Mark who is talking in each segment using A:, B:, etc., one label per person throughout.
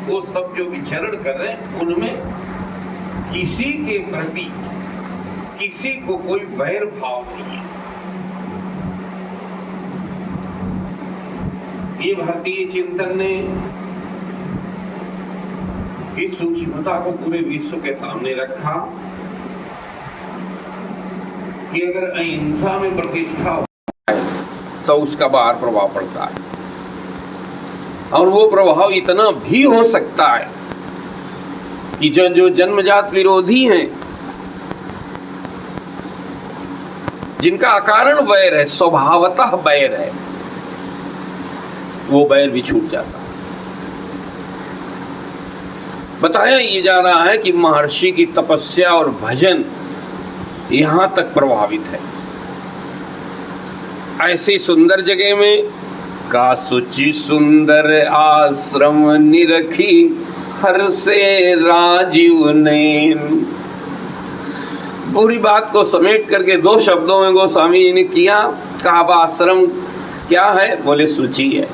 A: वो सब जो विचरण कर रहे हैं उनमें किसी के प्रति किसी को कोई वैर भाव नहीं है। ये भारतीय चिंतन ने इस सूक्ष्मता को पूरे विश्व के सामने रखा कि अगर अहिंसा में प्रतिष्ठा हो तो उसका बाहर प्रभाव पड़ता है, और वो प्रभाव इतना भी हो सकता है कि जो जन्मजात विरोधी हैं, जिनका अकारण वैर है, स्वभावतः वैर है, वो वैर भी छूट जाता है। बताया ये जा रहा है कि महर्षि की तपस्या और भजन यहां तक प्रभावित है। ऐसी सुंदर जगह में का सुचि सुंदर आश्रम निरखी हर से राजीव नैन। पूरी बात को समेट करके 2 शब्दों में गोस्वामी जी ने किया। कहा आश्रम क्या है? बोले सुचि है।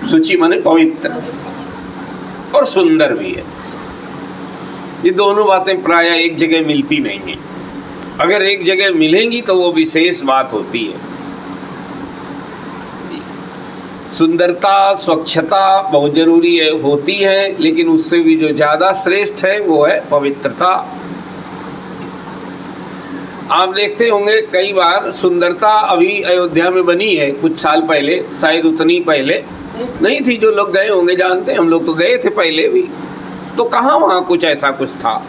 A: सुचि माने पवित्र और सुंदर भी है। ये दोनों बातें प्राय एक जगह मिलती नहीं है। अगर एक जगह मिलेंगी तो वो विशेष बात होती है। सुंदरता, स्वच्छता बहुत जरूरी है, होती है, लेकिन उससे भी जो ज्यादा श्रेष्ठ है वो है पवित्रता। आप देखते होंगे कई बार सुंदरता अभी अयोध्या में बनी है, कुछ साल पहले, शायद उतनी पहले नहीं थी। जो लोग गए होंगे जानते हैं, हम लोग तो गए थे पहले भी, तो कहाँ वहाँ कुछ ऐसा कुछ था,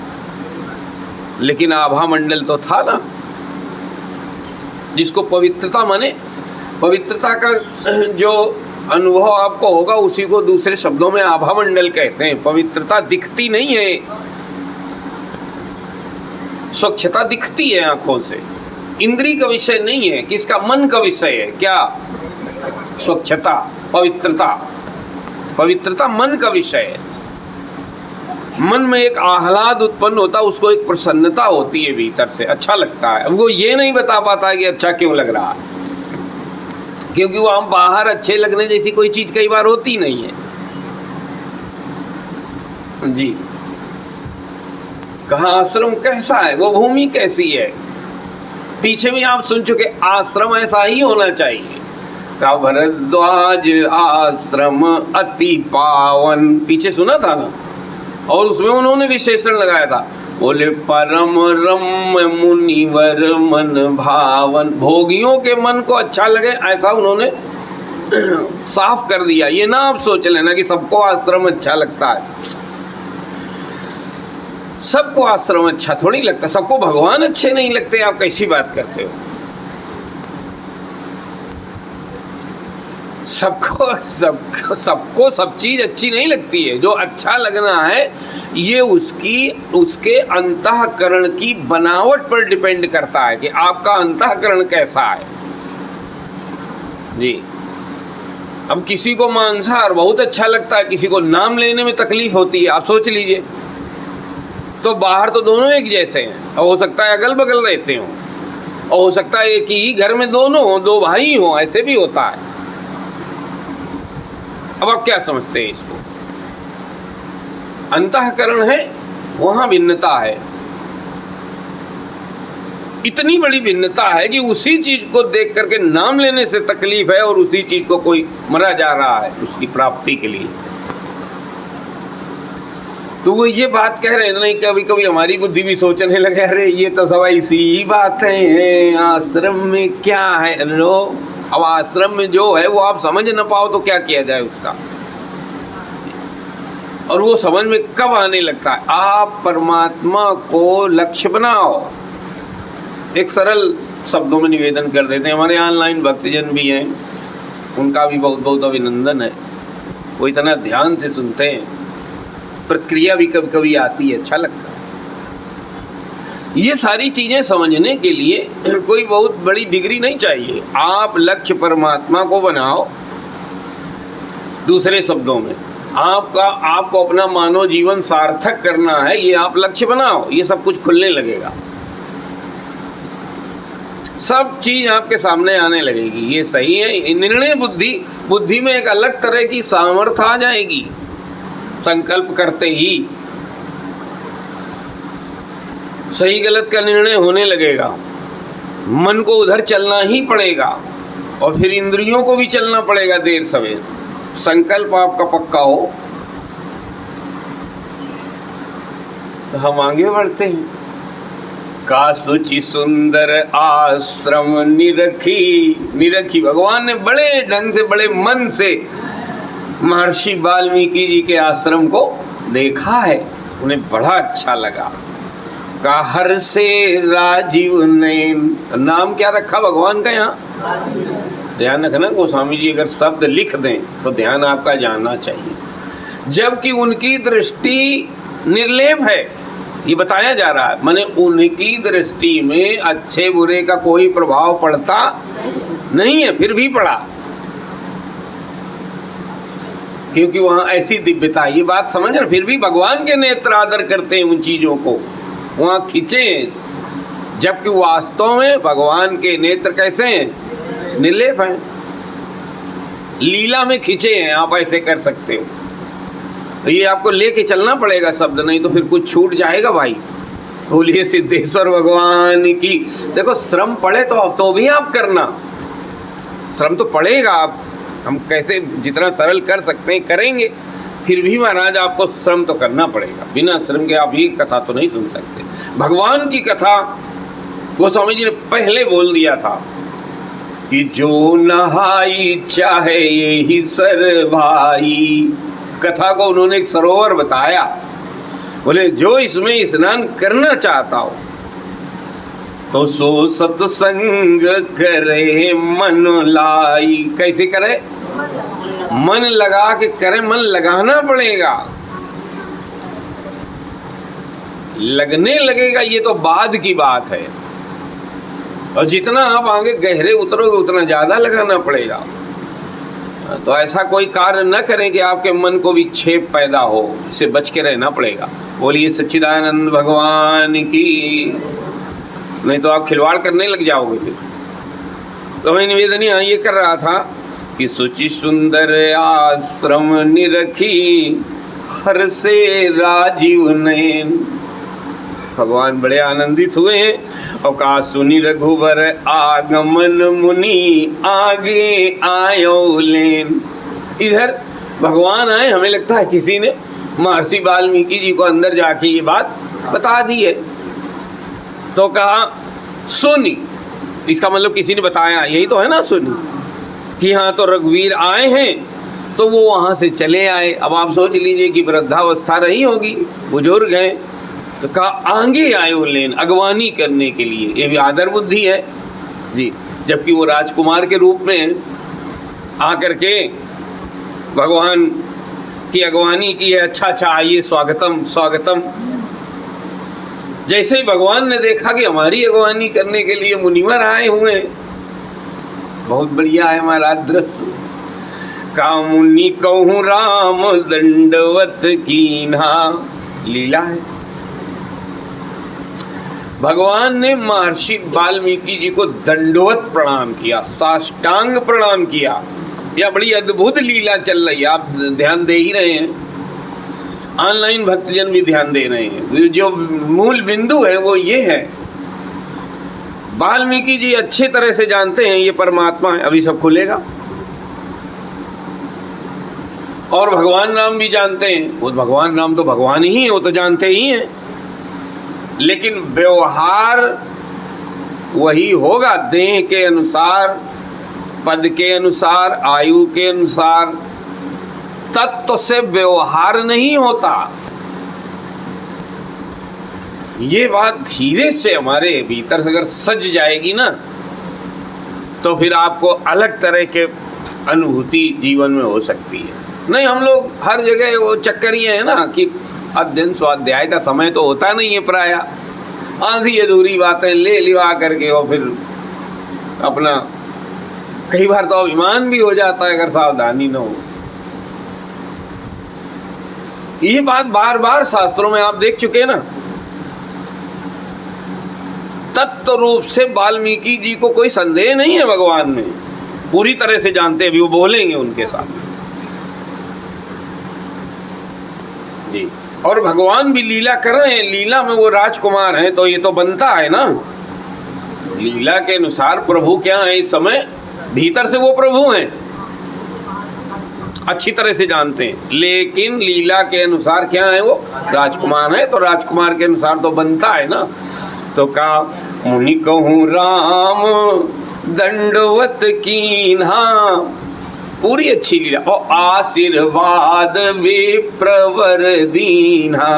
A: लेकिन आभा मंडल तो था ना, जिसको पवित्रता माने, पवित्रता का जो अनुभव आपको होगा उसी को दूसरे शब्दों में आभा मंडल कहते हैं। पवित्रता दिखती नहीं है, स्वच्छता दिखती है आंखों से, इंद्रिय का विषय नहीं है, किसका? मन का विषय है। क्या? स्वच्छता, पवित्रता। पवित्रता मन का विषय है। मन में एक आह्लाद उत्पन्न होता है, उसको एक प्रसन्नता होती है भीतर से, अच्छा लगता है। वो ये नहीं बता पाता है कि अच्छा क्यों लग रहा है, क्योंकि वो हम बाहर अच्छे लगने जैसी कोई चीज कई बार होती नहीं है जी। कहा आश्रम कैसा है, वो भूमि कैसी है। पीछे भी आप सुन चुके, आश्रम ऐसा ही होना चाहिए। का भरद्वाज आश्रम अति पावन, पीछे सुना था ना, और उसमें उन्होंने विशेषण लगाया था, बोले परम रम्य मुनिवर मन भावन। भोगियों के मन को अच्छा लगे ऐसा उन्होंने साफ कर दिया। ये ना आप सोच लेना कि सबको आश्रम अच्छा लगता है। सबको आश्रम अच्छा थोड़ी लगता, सबको भगवान अच्छे नहीं लगते। आप कैसी बात करते हो? सबको सब चीज अच्छी नहीं लगती है। जो अच्छा लगना है ये उसके अंतःकरण की बनावट पर डिपेंड करता है कि आपका अंतःकरण कैसा है जी। अब किसी को मांसाहार बहुत अच्छा लगता है, किसी को नाम लेने में तकलीफ होती है। आप सोच लीजिए, तो बाहर तो दोनों एक जैसे हैं, और हो सकता है अगल बगल रहते हों, और हो सकता है एक ही घर में दोनों हो, 2 भाई हों, ऐसे भी होता है। अब आप क्या समझते हैं इसको? अंतःकरण है, वहां भिन्नता है। इतनी बड़ी भिन्नता है कि उसी चीज को देख करके नाम लेने से तकलीफ है, और उसी चीज को कोई मरा जा रहा है उसकी प्राप्ति के लिए। तो वो ये बात कह रहे हैं नहीं, कभी कभी हमारी बुद्धि भी सोचने लगे, अरे ये तो सब ऐसी ही बातें हैं, आश्रम में क्या है। लो, अब आश्रम में जो है वो आप समझ न पाओ तो क्या किया जाए उसका। और वो समझ में कब आने लगता है? आप परमात्मा को लक्ष्य बनाओ। एक सरल शब्दों में निवेदन कर देते हैं। हमारे ऑनलाइन भक्तजन भी हैं, उनका भी बहुत बहुत अभिनंदन है। वो इतना ध्यान से सुनते हैं, प्रक्रिया भी कभी कभी आती है, अच्छा लगता है। ये सारी चीजें समझने के लिए कोई बहुत बड़ी डिग्री नहीं चाहिए। आप लक्ष्य परमात्मा को बनाओ। दूसरे शब्दों में आपको अपना मानव जीवन सार्थक करना है, ये आप लक्ष्य बनाओ, ये सब कुछ खुलने लगेगा। सब चीज आपके सामने आने लगेगी। ये सही है। निर्णय बुद्धि में एक अलग तरह की सामर्थ्य आ जाएगी। संकल्प करते ही सही गलत का निर्णय होने लगेगा, मन को उधर चलना ही पड़ेगा और फिर इंद्रियों को भी चलना पड़ेगा देर सवेर। संकल्प आपका पक्का हो तो हम आगे बढ़ते हैं। का सुचि सुंदर आश्रम निरखी भगवान ने बड़े ढंग से बड़े मन से महर्षि वाल्मीकि जी के आश्रम को देखा है, उन्हें बड़ा अच्छा लगा। का हर से राजीव नयन, नाम क्या रखा भगवान का यहाँ? ध्यान रखना गोस्वामी जी अगर शब्द लिख दें तो ध्यान आपका जाना चाहिए। जबकि उनकी दृष्टि निर्लेप है, ये बताया जा रहा है, माने उनकी दृष्टि में अच्छे बुरे का कोई प्रभाव पड़ता नहीं है, फिर भी पड़ा क्योंकि वहां ऐसी दिव्यता, ये बात समझ रहे, फिर भी भगवान के नेत्र आदर करते हैं उन चीजों को, वहां खींचे, जबकि वास्तव में भगवान के नेत्र कैसे हैं? निर्लेप हैं, लीला में खींचे हैं, आप ऐसे कर सकते हो। तो ये आपको लेके चलना पड़ेगा शब्द, नहीं तो फिर कुछ छूट जाएगा भाई। बोलिए सिद्धेश्वर भगवान की। देखो श्रम पड़े तो भी आप करना, श्रम तो पड़ेगा, आप हम कैसे जितना सरल कर सकते हैं करेंगे, फिर भी महाराज आपको श्रम तो करना पड़ेगा, बिना श्रम के आप ये कथा तो नहीं सुन सकते। भगवान की कथा गोस्वामी जी ने पहले बोल दिया था कि जो नहाई चाहे यही सर भाई, कथा को उन्होंने एक सरोवर बताया, बोले जो इसमें स्नान करना चाहता हो तो सो सत्संग करे मन लाई। कैसे करे? मन लगा के करे, मन लगाना पड़ेगा, लगने लगेगा ये तो बाद की बात है, और जितना आप आगे गहरे उतरोगे उतना ज्यादा लगाना पड़ेगा। तो ऐसा कोई कार्य न करें कि आपके मन को विक्षेप पैदा हो, इससे बच के रहना पड़ेगा। बोलिए सच्चिदानंद भगवान की। नहीं तो आप खिलवाड़ करने लग जाओगे फिर। तो मैं निवेदन यहाँ ये कर रहा था कि सुचि सुंदर आश्रम निरखी, हर से राजीव नयन। भगवान बड़े आनंदित हुए हैं। और का सुनी रघुवर आगमन मुनि आगे आयो लेन। इधर भगवान आए, हमें लगता है किसी ने महर्षि वाल्मीकि जी को अंदर जाके ये बात बता दी है। तो कहा सुनी, इसका मतलब किसी ने बताया, यही तो है ना सुनी, कि हाँ तो रघुवीर आए हैं, तो वो वहाँ से चले आए। अब आप सोच लीजिए कि वृद्धावस्था रही होगी, बुजुर्ग हैं, तो कहा आगे आयो लेन, अगवानी करने के लिए। ये भी आदर बुद्धि है जी, जबकि वो राजकुमार के रूप में आकर के भगवान की अगवानी की है। अच्छा अच्छा आइए, स्वागतम स्वागतम। जैसे ही भगवान ने देखा कि हमारी अगवानी करने के लिए मुनिवर आए हुए हैं, बहुत बढ़िया है महाराज दृश्य। का मुनि कहूँ राम दंडवत कीन्हा, लीला है। भगवान ने महर्षि वाल्मीकि जी को दंडवत प्रणाम किया, साष्टांग प्रणाम किया। यह बड़ी अद्भुत लीला चल रही है, आप ध्यान दे ही रहे हैं, ऑनलाइन भक्तजन भी ध्यान दे रहे हैं। जो मूल बिंदु है वो ये है, वाल्मीकि जी अच्छे तरह से जानते हैं ये परमात्मा है, अभी सब खुलेगा। और भगवान नाम भी जानते हैं, वो भगवान नाम तो भगवान ही है, वो तो जानते ही हैं, लेकिन व्यवहार वही होगा देह के अनुसार, पद के अनुसार, आयु के अनुसार। तत्व से व्यवहार नहीं होता। ये बात धीरे से हमारे भीतर से अगर सज जाएगी ना, तो फिर आपको अलग तरह के अनुभूति जीवन में हो सकती है। नहीं, हम लोग हर जगह वो चक्कर ये है ना कि अध्ययन स्वाध्याय का समय तो होता नहीं है, प्राय आधी अधूरी बातें ले लिवा करके, और फिर अपना कई बार तो अभिमान भी हो जाता है अगर सावधानी न हो। ये बात बार बार शास्त्रों में आप देख चुके ना। तत्व रूप से वाल्मीकि जी को कोई संदेह नहीं है भगवान में, पूरी तरह से जानते हैं, अभी वो बोलेंगे उनके साथ। जी। और भगवान भी लीला कर रहे हैं, लीला में वो राजकुमार हैं, तो ये तो बनता है ना, लीला के अनुसार प्रभु क्या है इस समय, भीतर से वो प्रभु हैं, अच्छी तरह से जानते हैं, लेकिन लीला के अनुसार क्या है, वो राजकुमार है, तो राजकुमार के अनुसार तो बनता है ना। तो कहा मुनि कहूँ राम दंडवत कीन्हा, पूरी अच्छी लीला, और आशीर्वाद विप्रवर दीन्हा।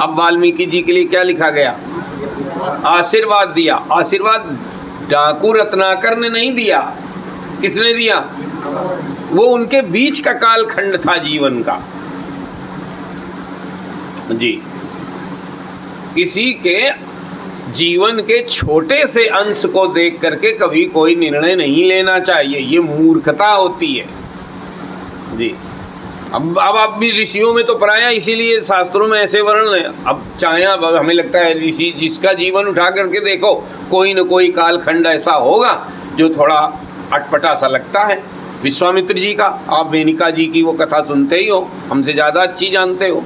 A: अब वाल्मीकि जी के लिए क्या लिखा गया, आशीर्वाद दिया। आशीर्वाद डाकू रत्नाकर ने नहीं दिया, किसने दिया, वो उनके बीच का कालखंड था जीवन का जी। किसी के जीवन के छोटे से अंश को देख करके कभी कोई निर्णय नहीं लेना चाहिए, ये मूर्खता होती है जी। अब आप भी ऋषियों में तो पढ़ाया, इसीलिए शास्त्रों में ऐसे वर्णन है। अब चाहे हमें लगता है ऋषि जिसका जीवन उठा करके देखो, कोई न कोई कालखंड ऐसा होगा जो थोड़ा अटपटा सा लगता है। विश्वामित्र जी का, आप मेनका जी की वो कथा सुनते ही हो, हमसे ज़्यादा अच्छी जानते हो।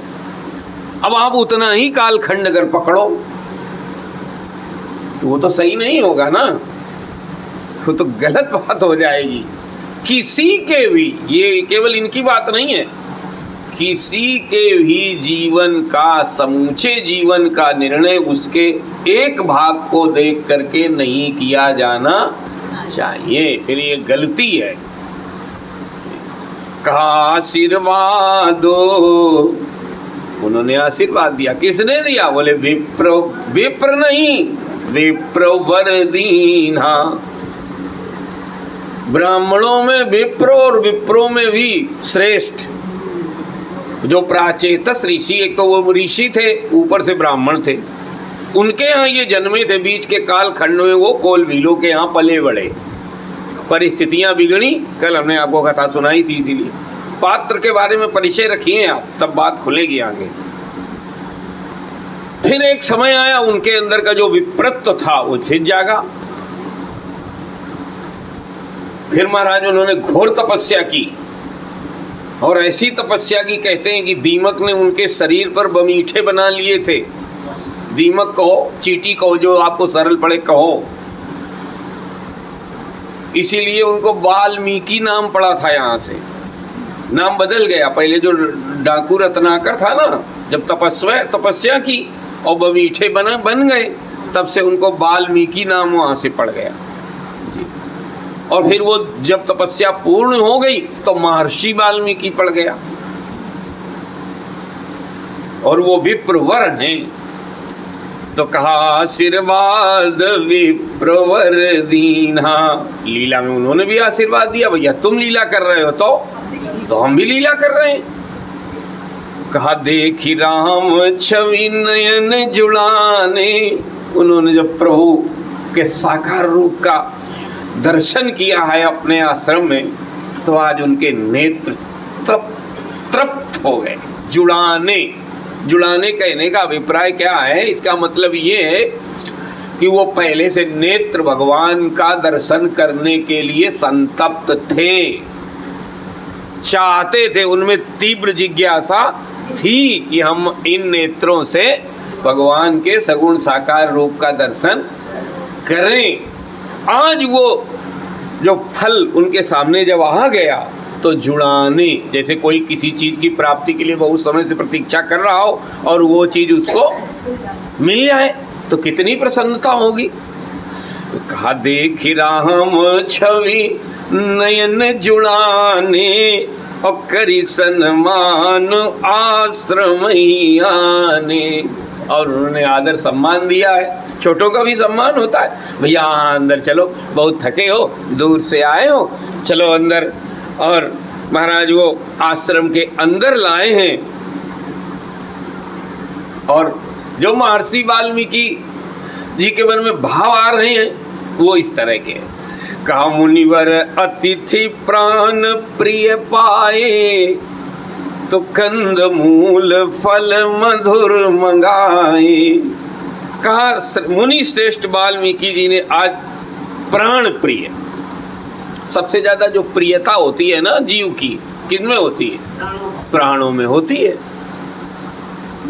A: अब आप उतना ही कालखंड अगर पकड़ो तो वो तो सही नहीं होगा ना, वो तो गलत बात हो जाएगी। किसी के भी, ये केवल इनकी बात नहीं है, किसी के भी जीवन का, समूचे जीवन का निर्णय उसके एक भाग को देख करके नहीं किया जाना चाहिए, फिर ये गलती है। कहा आशीर्वाद दो, उन्होंने आशीर्वाद दिया। किसने दिया, बोले विप्र, विप्र नहीं, विप्रवर दीन्हा। ब्राह्मणों में विप्रो और विप्रो में भी श्रेष्ठ जो प्राचेतस ऋषि, एक तो वो ऋषि थे, ऊपर से ब्राह्मण थे, उनके यहाँ ये जन्मे थे। बीच के काल खंड में वो कोलभीलों के यहाँ पले बड़े, परिस्थितियाँ बिगड़ी। कल हमने आपको कथा सुनाई थी, इसीलिए पात्र के बारे में परिचय रखिए आप, तब बात खुलेगी आगे। फिर एक समय आया, उनके अंदर का जो विप्रत्व था वो फिर जागा। फिर महाराज उन्होंने घोर तपस्या की, और ऐसी तपस्या की कहते हैं कि दीमक ने उनके शरीर पर बमीठे बना लिए थे। दीमक कहो, चींटी कहो, जो आपको सरल पड़े कहो। इसीलिए उनको वाल्मीकि नाम पड़ा था, यहाँ से नाम बदल गया। पहले जो डाकू रत्नाकर था ना, जब तपस्या की और बमीठे बन गए, तब से उनको वाल्मीकि नाम वहाँ से पड़ गया। और फिर वो जब तपस्या पूर्ण हो गई तो महर्षि वाल्मीकि पड़ गया, और वो विप्रवर हैं। तो कहा आशीर्वाद विप्रवर दीन्हा, लीला में उन्होंने भी आशीर्वाद दिया, भैया तुम लीला कर रहे हो तो हम भी लीला कर रहे हैं। कहा देखी राम छवि नयन जुड़ाने, उन्होंने जब प्रभु के साकार रूप का दर्शन किया है अपने आश्रम में, तो आज उनके नेत्र तृप्त हो गए। जुड़ाने कहने का अभिप्राय क्या है, इसका मतलब ये है कि वो पहले से नेत्र भगवान का दर्शन करने के लिए संतप्त थे, चाहते थे, उनमें तीव्र जिज्ञासा थी कि हम इन नेत्रों से भगवान के सगुण साकार रूप का दर्शन करें। आज वो जो फल उनके सामने जब आ गया, तो जुड़ाने, जैसे कोई किसी चीज़ की प्राप्ति के लिए बहुत समय से प्रतीक्षा कर रहा हो और वो चीज़ उसको मिल जाए तो कितनी प्रसन्नता होगी। तो कहा देख राम छवि नयन जुड़ाने, और करी सन्मान आश्रम आने, और उन्होंने आदर सम्मान दिया है। छोटों का भी सम्मान होता है, भैया अंदर चलो, बहुत थके हो, दूर से आए हो, चलो अंदर। और महाराज वो आश्रम के अंदर लाए हैं, और जो महर्षि वाल्मीकि जी के मन में भाव आ रहे हैं वो इस तरह के हैं। कहा मुनिवर अतिथि प्राण प्रिय पाए, तो कंद मूल फल मधुर मंगाए। कहा मुनि श्रेष्ठ वाल्मीकि जी ने आज प्राण प्रिय, सबसे ज्यादा जो प्रियता होती है ना जीव की, किसमें होती है, प्राणों में होती है।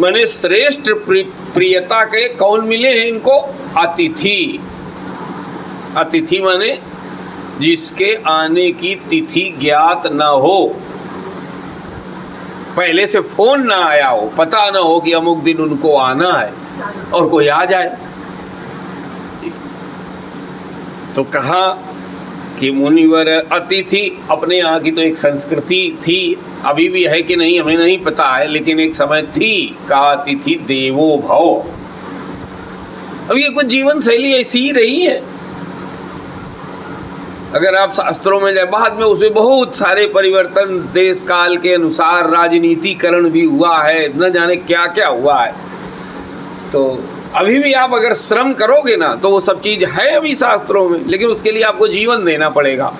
A: माने श्रेष्ठ प्रियता के कौन मिले हैं इनको? अतिथि। अतिथि माने जिसके आने की तिथि ज्ञात न हो, पहले से फोन ना आया हो, पता ना हो कि अमुक दिन उनको आना है और कोई आ जाए। तो कहा कि मुनिवर अतिथि, अपने यहाँ की तो एक संस्कृति थी, अभी भी है कि नहीं हमें नहीं पता है, लेकिन एक समय थी, कहा अतिथि देवो भव। अब ये कुछ जीवन शैली ऐसी ही रही है। अगर आप शास्त्रों में जाए, बाद में उसमें बहुत सारे परिवर्तन देश काल के अनुसार राजनीतिकरण भी हुआ है, न जाने क्या क्या हुआ है। तो अभी भी आप अगर श्रम करोगे ना तो वो सब चीज़ है अभी शास्त्रों में, लेकिन उसके लिए आपको जीवन देना पड़ेगा।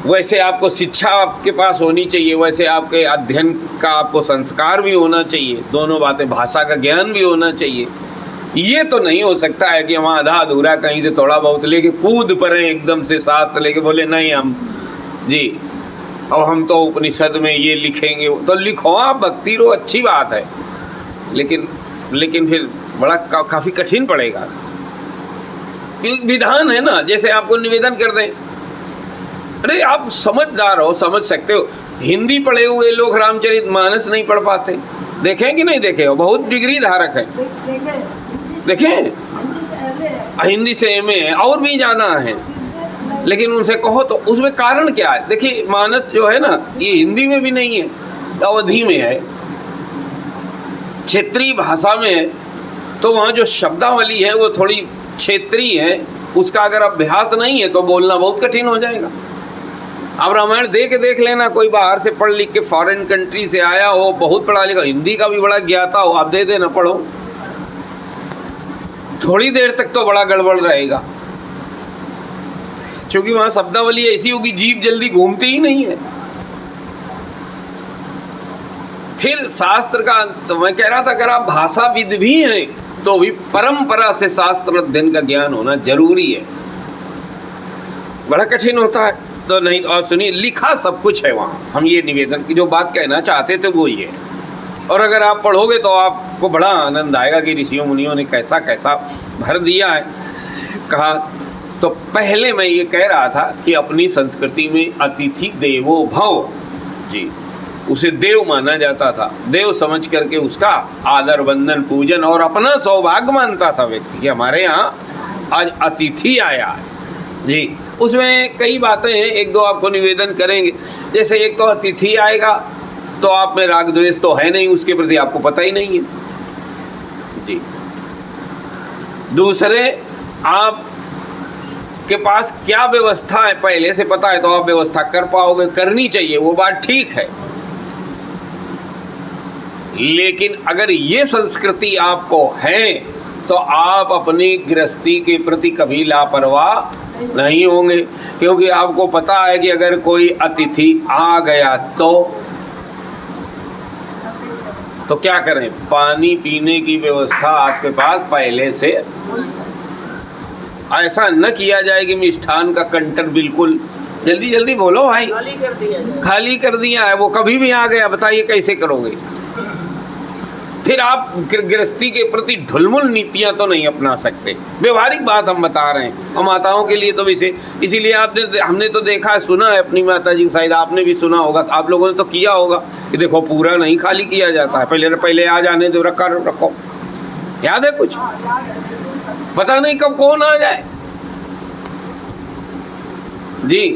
A: वैसे आपको शिक्षा आपके पास होनी चाहिए, वैसे आपके अध्ययन का आपको संस्कार भी होना चाहिए, दोनों बातें, भाषा का ज्ञान भी होना चाहिए। ये तो नहीं हो सकता है कि हम आधा अधूरा कहीं से थोड़ा बहुत लेके कूद पड़े एकदम से शास्त्र लेके बोले नहीं हम जी और हम तो उपनिषद में ये लिखेंगे। तो लिखो आप, भक्ति रो, अच्छी बात है, लेकिन फिर बड़ा काफ़ी कठिन पड़ेगा, क्योंकि विधान है ना। जैसे आपको निवेदन कर दें, अरे आप समझदार हो, समझ सकते हो, हिंदी पढ़े हुए लोग रामचरितमानस नहीं पढ़ पाते, देखें कि नहीं देखे हो? बहुत डिग्री धारक है, देखें, हिंदी से एमए है और भी ज़्यादा है, लेकिन उनसे कहो तो उसमें कारण क्या है? देखिए मानस जो है ना, ये हिंदी में भी नहीं है, अवधी में है, क्षेत्रीय भाषा में है, तो वहाँ जो शब्दावली है वो थोड़ी क्षेत्रीय है, उसका अगर अभ्यास नहीं है तो बोलना बहुत कठिन हो जाएगा। आप रामायण देख लेना, कोई बाहर से पढ़ लिख के फॉरेन कंट्री से आया हो, बहुत पढ़ा लिखा, हिंदी का भी बड़ा ज्ञाता हो, आप दे देना पढ़ो, थोड़ी देर तक तो बड़ा गड़बड़ रहेगा, क्योंकि वहाँ शब्दावली ऐसी होगी, जीभ जल्दी घूमती ही नहीं है। फिर शास्त्र का, तो मैं कह रहा था अगर आप भाषाविद भी हैं तो भी परंपरा से शास्त्र अध्ययन का ज्ञान होना जरूरी है, बड़ा कठिन होता है। तो नहीं, और सुनिए, लिखा सब कुछ है वहाँ, हम ये निवेदन की जो बात कहना चाहते थे वो ये है, और अगर आप पढ़ोगे तो आपको बड़ा आनंद आएगा कि ऋषियों मुनियों ने कैसा कैसा भर दिया है। कहा तो पहले मैं ये कह रहा था कि अपनी संस्कृति में अतिथि देवो भव जी, उसे देव माना जाता था, देव समझ करके उसका आदर वंदन पूजन और अपना सौभाग्य मानता था व्यक्ति कि हमारे यहाँ आज अतिथि आया है जी। उसमें कई बातें हैं, एक दो आपको निवेदन करेंगे। जैसे एक तो अतिथि आएगा तो आप में राग द्वेष तो है नहीं, उसके प्रति आपको पता ही नहीं है जी। दूसरे, आप के पास क्या व्यवस्था है पहले से पता है तो आप व्यवस्था कर पाओगे, करनी चाहिए, वो बात ठीक है। लेकिन अगर ये संस्कृति आपको है तो आप अपनी गृहस्थी के प्रति कभी लापरवाह नहीं होंगे, क्योंकि आपको पता है कि अगर कोई अतिथि आ गया तो क्या करें, पानी पीने की व्यवस्था आपके पास पहले से, ऐसा न किया जाए कि मिष्ठान का कंटर बिल्कुल, जल्दी जल्दी बोलो भाई, खाली कर दिया है, वो कभी भी आ गया, बताइए कैसे करोगे? फिर आप गृहस्थी के प्रति ढुलमुल नीतियां तो नहीं अपना सकते। व्यवहारिक बात हम बता रहे हैं, और माताओं के लिए तो वैसे, इसीलिए हमने तो देखा है, सुना है अपनी माता जी, शायद आपने भी सुना होगा, आप लोगों ने तो किया होगा कि देखो पूरा नहीं खाली किया जाता है, पहले आ जाने दो, रखो। याद है कुछ? पता नहीं कब कौन आ जाए जी।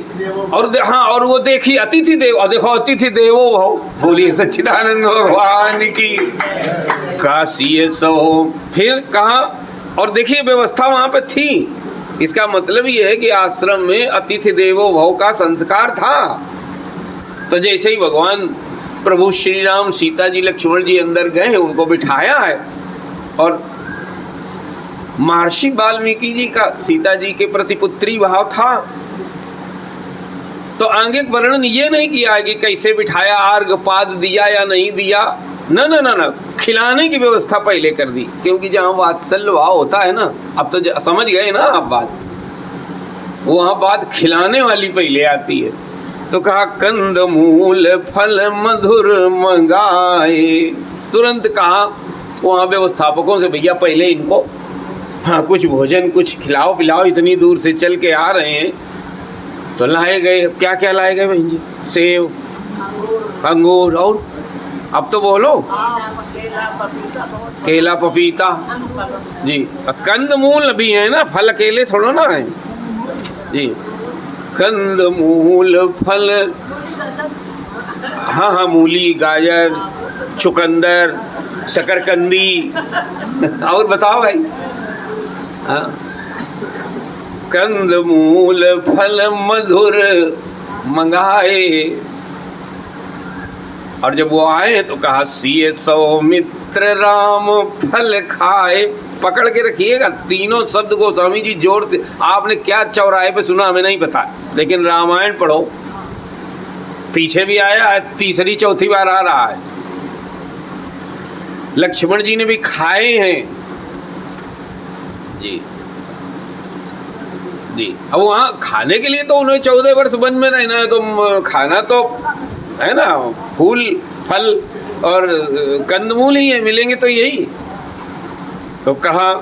A: और हाँ, और वो देखिए अतिथि देव, और देखो अतिथि देवो भव, बोलिए सच्चिदानंद भगवान की काशी सो। फिर कहा, और देखिए व्यवस्था वहाँ पे थी, इसका मतलब ये है कि आश्रम में अतिथि देवो भव का संस्कार था। तो जैसे ही भगवान प्रभु श्री राम सीता जी लक्ष्मण जी अंदर गए, उनको बिठाया है, और महर्षि वाल्मीकि जी का सीता जी के प्रति पुत्री भाव था, तो आगे वर्णन ये नहीं किया है कि कैसे बिठाया, अर्घपाद दिया या नहीं दिया, न, खिलाने की व्यवस्था पहले कर दी, क्योंकि जहाँ वात्सल्य भाव होता है ना, अब तो समझ गए ना आप बात, वहाँ बात खिलाने वाली पहले आती है। तो कहा कंद मूल फल मधुर मंगाए तुरंत कहा वहाँ व्यवस्थापकों से, भैया पहले इनको हाँ कुछ भोजन कुछ खिलाओ पिलाओ, इतनी दूर से चल के आ रहे हैं। तो लाए गए, क्या क्या लाए गए बहन जी? सेब, अंगूर, और अब तो बोलो, केला पपीता जी। कंदमूल भी है ना, फल अकेले थोड़ा ना है जी। कंदमूल फल, हाँ हाँ, मूली, गाजर, चुकंदर, शकरकंदी और बताओ भाई। हाँ, कंदमूल फल मधुर मंगाए। और जब वो आए तो कहा सिए सौमित्र राम फल खाए। पकड़ के रखिएगा, तीनों शब्द गोस्वामी जी जोर से, आपने क्या चौराहे पे सुना हमें नहीं पता, लेकिन रामायण पढ़ो, पीछे भी आया है, तीसरी चौथी बार आ रहा है। लक्ष्मण जी ने भी खाए हैं जी जी। अब वहाँ खाने के लिए तो उन्हें 14 वर्ष वन में रहना है, तो खाना तो है ना, फूल फल और कंदमूल ही है, मिलेंगे तो यही। तो कहा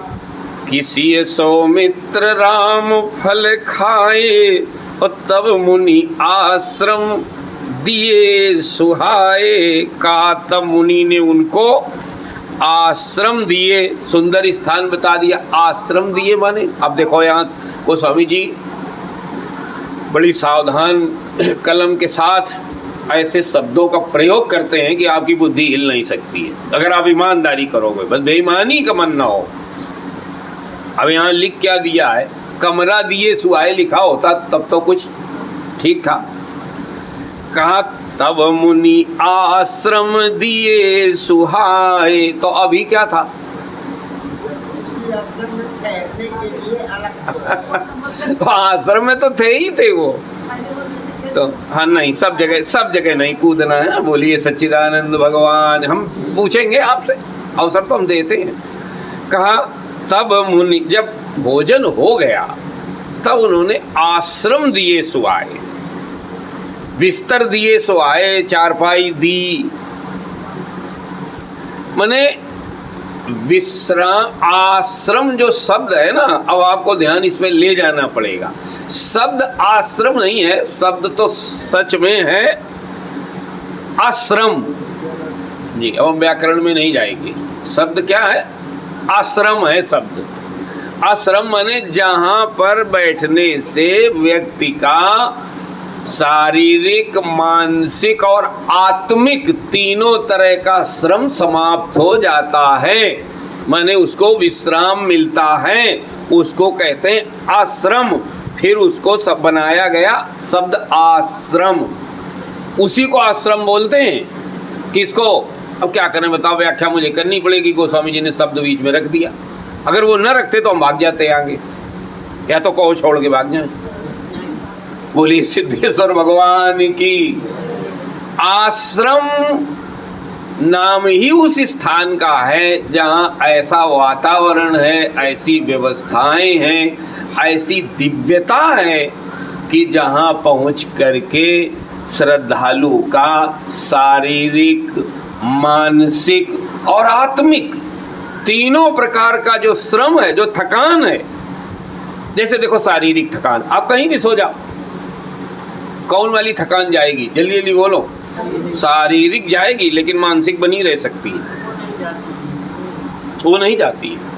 A: किसी सौमित्र राम फल खाए, और तब मुनि आश्रम दिए सुहाए। का तब मुनि ने उनको आश्रम दिए, सुंदर स्थान बता दिया। आश्रम दिए माने, अब देखो यहाँ गोस्वामी जी बड़ी सावधान कलम के साथ ऐसे शब्दों का प्रयोग करते हैं कि आपकी बुद्धि हिल नहीं सकती है, अगर आप ईमानदारी करोगे, बस बेईमानी का मन ना हो। अब यहाँ लिख क्या दिया है, कमरा दिए सुहाए लिखा होता तब तो कुछ ठीक था। कहा तब मुनि आश्रम दिए सुहाए, तो अभी क्या था? तो आश्रम में तो थे ही थे वो तो। हाँ नहीं, सब जगह नहीं कूदना है। बोलिए सच्चिदानंद भगवान। हम पूछेंगे आपसे, अवसर तो हम देते हैं। कहा तब मुनि, जब भोजन हो गया तब उन्होंने आश्रम दिए सुआए, बिस्तर दिए सुआए, चारपाई दी। माने विश्राम, आश्रम जो शब्द है ना, अब आपको ध्यान इसमें ले जाना पड़ेगा। शब्द आश्रम नहीं है, शब्द तो सच में है आश्रम जी। अब हम व्याकरण में नहीं जाएंगे, शब्द क्या है? आश्रम है शब्द। आश्रम माने जहाँ पर बैठने से व्यक्ति का शारीरिक, मानसिक और आत्मिक तीनों तरह का श्रम समाप्त हो जाता है, माने उसको विश्राम मिलता है, उसको कहते हैं आश्रम। फिर उसको सब बनाया गया शब्द आश्रम, उसी को आश्रम बोलते हैं। किसको? अब क्या करें बताओ, व्याख्या मुझे करनी पड़ेगी। गोस्वामी जी ने शब्द बीच में रख दिया, अगर वो न रखते तो हम भाग जाते आगे, या तो कहो छोड़ के भाग जाए। बोलिए सिद्धेश्वर भगवान की। आश्रम नाम ही उस स्थान का है जहाँ ऐसा वातावरण है, ऐसी व्यवस्थाएं हैं, ऐसी दिव्यता है कि जहाँ पहुँच करके श्रद्धालु का शारीरिक, मानसिक और आत्मिक तीनों प्रकार का जो श्रम है, जो थकान है, जैसे देखो शारीरिक थकान, आप कहीं भी सो जाओ, कौन वाली थकान जाएगी? जल्दी जल्दी बोलो। शारीरिक जाएगी, लेकिन मानसिक बनी रह सकती है, वो नहीं जाती है।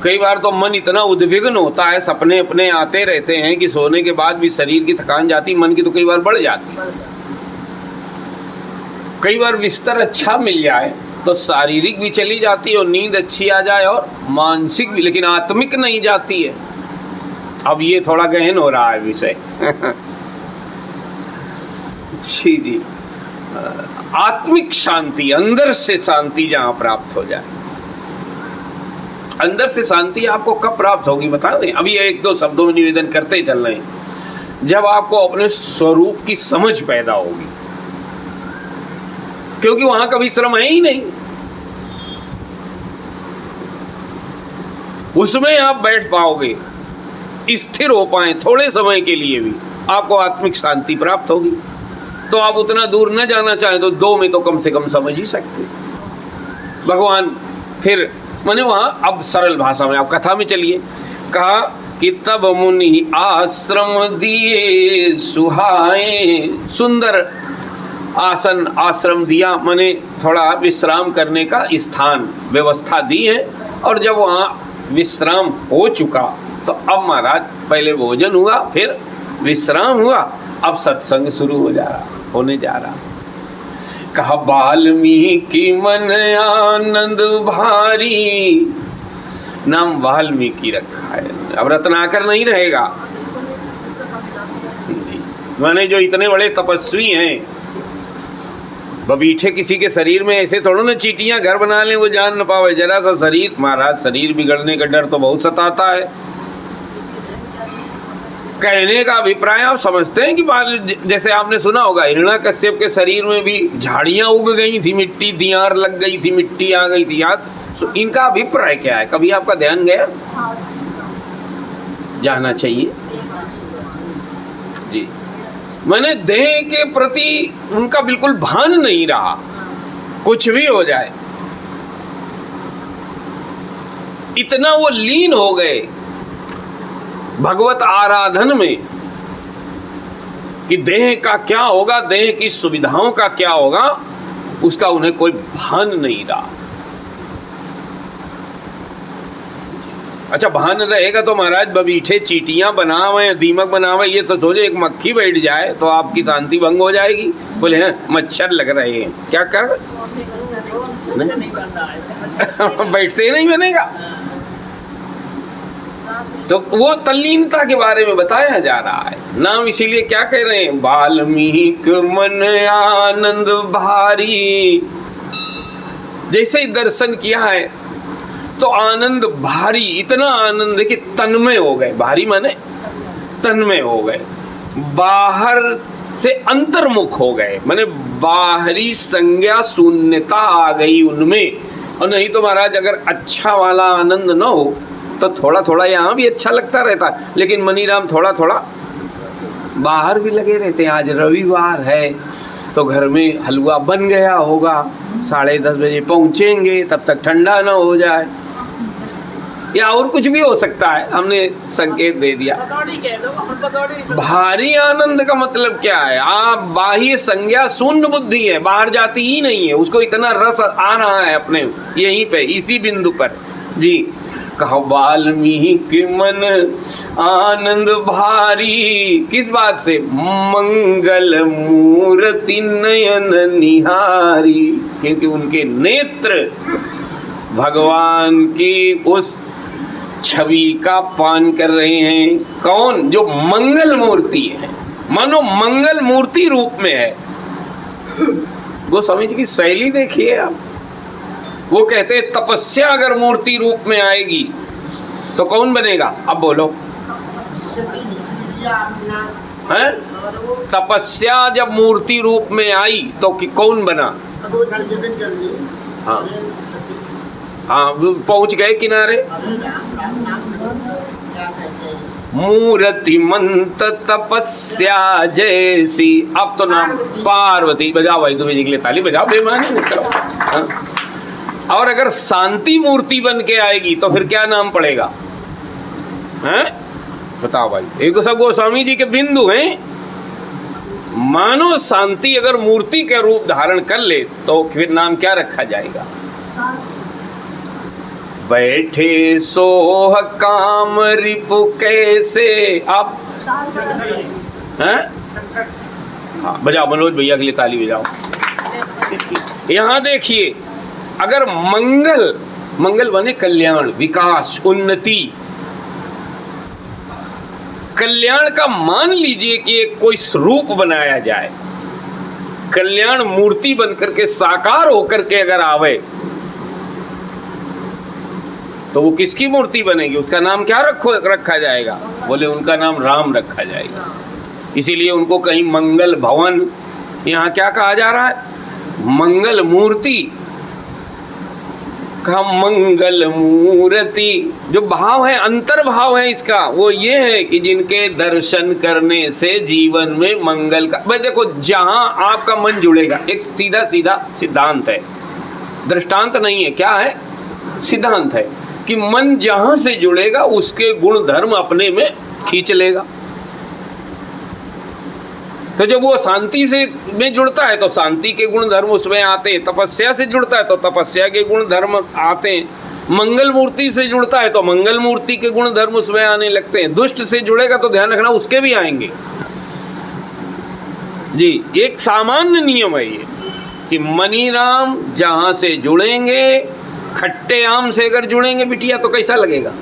A: कई बार तो मन इतना उद्विग्न होता है, सपने अपने आते रहते हैं कि सोने के बाद भी शरीर की थकान जाती, मन की तो कई बार बढ़ जाती है। कई बार बिस्तर अच्छा मिल जाए तो शारीरिक भी चली जाती है और नींद अच्छी आ जाए, और मानसिक भी, लेकिन आत्मिक नहीं जाती है। अब ये थोड़ा गहन हो रहा है विषय जी। आत्मिक शांति, अंदर से शांति जहाँ प्राप्त हो जाए। अंदर से शांति आपको कब प्राप्त होगी बता दें? अभी एक दो शब्दों में निवेदन करते ही चल रहे हैं। जब आपको अपने स्वरूप की समझ पैदा होगी, क्योंकि वहां कभी श्रम है ही नहीं, उसमें आप बैठ पाओगे, स्थिर हो पाए थोड़े समय के लिए भी, आपको आत्मिक शांति प्राप्त होगी। तो आप उतना दूर न जाना चाहें तो 2 में तो कम से कम समझ ही सकते। भगवान फिर माने वहाँ अब सरल भाषा में, अब कथा में चलिए, कहा कि तब मुनि आश्रम दिए सुहाए, सुंदर आसन आश्रम दिया, माने थोड़ा विश्राम करने का स्थान व्यवस्था दी है। और जब वहाँ विश्राम हो चुका तो अब महाराज पहले भोजन हुआ, फिर विश्राम हुआ, अब सत्संग शुरू होने जा रहा। कहा वाल्मीकि मन आनंद भारी, नाम वाल्मीकि रखा है, अब रत्नाकर नहीं रहेगा। माने जो इतने बड़े तपस्वी हैं, बबीठे किसी के शरीर में ऐसे थोड़ा ना चींटियां घर बना लें वो जान न पावे, जरा सा शरीर, महाराज शरीर बिगड़ने का डर तो बहुत सताता है। कहने का अभिप्राय आप समझते हैं कि जैसे आपने सुना होगा हिरण्याकश्यप के शरीर में भी झाड़ियां उग गई थी, मिट्टी दियार लग गई थी, मिट्टी आ गई थी, याद। इनका अभिप्राय क्या है, कभी आपका ध्यान गया? जाना चाहिए जी। मैंने देह के प्रति उनका बिल्कुल भान नहीं रहा, कुछ भी हो जाए, इतना वो लीन हो गए भगवत आराधन में कि देह का क्या होगा, देह की सुविधाओं का क्या होगा, उसका उन्हें कोई भान नहीं रहा। अच्छा, भान रहेगा तो महाराज बबीठे चींटियां बनावे, दीमक बनावे, ये तो सोचे एक मक्खी बैठ जाए तो आपकी शांति भंग हो जाएगी। बोले हैं मच्छर लग रहे हैं, क्या कर बैठते ही नहीं बनेगा। तो वो तल्लीनता के बारे में बताया जा रहा है। नाम इसीलिए क्या कह रहे हैं, वाल्मीकि मन आनंद भारी। जैसे ही दर्शन किया है तो आनंद भारी, इतना आनंद है कि तन्मय हो गए। भारी माने तन्मय हो गए, बाहर से अंतर्मुख हो गए, माने बाहरी संज्ञा शून्यता आ गई उनमें। और नहीं तो महाराज अगर अच्छा वाला आनंद न हो तो थोड़ा थोड़ा यहाँ भी अच्छा लगता रहता, लेकिन मनीराम थोड़ा थोड़ा बाहर भी लगे रहते हैं। आज रविवार है तो घर में हलवा बन गया होगा, 10:30 बजे पहुँचेंगे, तब तक ठंडा ना हो जाए, या और कुछ भी हो सकता है, हमने संकेत दे दिया। भारी आनंद का मतलब क्या है, आप बाह्य संज्ञा शून्य बुद्धि है, बाहर जाती ही नहीं है, उसको इतना रस आ रहा है अपने यहीं पे इसी बिंदु पर जी। कहा वाल्मीकि मन आनंद भारी, किस बात से, मंगल मूर्ति नयन निहारी, क्योंकि उनके नेत्र भगवान की उस छवि का पान कर रहे हैं। कौन, जो मंगल मूर्ति है, मानो मंगल मूर्ति रूप में है। गोस्वामी जी की शैली देखिए आप, वो कहते हैं तपस्या अगर मूर्ति रूप में आएगी तो कौन बनेगा, अब बोलो हैं? तपस्या जब मूर्ति रूप में आई तो कौन बना? हाँ हाँ, पहुंच गए किनारे। मूर्तिमंत तपस्या जैसी, अब तो नाम पार्वती। बजाओ भाई, तुम्हें निकले ताली बजाओ, बेमानी निकलो। हाँ? और अगर शांति मूर्ति बन के आएगी तो फिर क्या नाम पड़ेगा, हैं? बताओ भाई, एक सब गोस्वामी जी के बिंदु हैं। मानो शांति अगर मूर्ति के रूप धारण कर ले तो फिर नाम क्या रखा जाएगा? बैठे सोह काम रिपु कैसे, आप हैं? हाँ, बजाओ मनोज भैया के लिए ताली बजाओ। यहाँ देखिए, अगर मंगल, मंगल बने कल्याण, विकास, उन्नति, कल्याण का मान लीजिए कि एक कोई स्वरूप बनाया जाए, कल्याण मूर्ति बनकर के साकार होकर के अगर आवे तो वो किसकी मूर्ति बनेगी, उसका नाम क्या रखा जाएगा? बोले उनका नाम राम रखा जाएगा। इसीलिए उनको कहीं मंगल भवन, यहाँ क्या कहा जा रहा है, मंगल मूर्ति का, मंगल मूर्ति। जो भाव है, अंतर्भाव है इसका, वो ये है कि जिनके दर्शन करने से जीवन में मंगल का, भाई देखो जहाँ आपका मन जुड़ेगा, एक सीधा सीधा सिद्धांत है, दृष्टांत नहीं है, क्या है, सिद्धांत है कि मन जहां से जुड़ेगा उसके गुण धर्म अपने में खींच लेगा। तो जब वो शांति से में जुड़ता है तो शांति के गुण धर्म उसमें आते हैं, तपस्या से जुड़ता है तो तपस्या के गुण धर्म आते हैं, मंगल मूर्ति से जुड़ता है तो मंगल मूर्ति के गुण धर्म उसमें आने लगते हैं, दुष्ट से जुड़ेगा तो ध्यान रखना उसके भी आएंगे। जी, एक सामान्य नियम है ये कि मनीराम जहां से जुड़ेंगे, खट्टे आम से अगर जुड़ेंगे बिटिया तो कैसा लगेगा?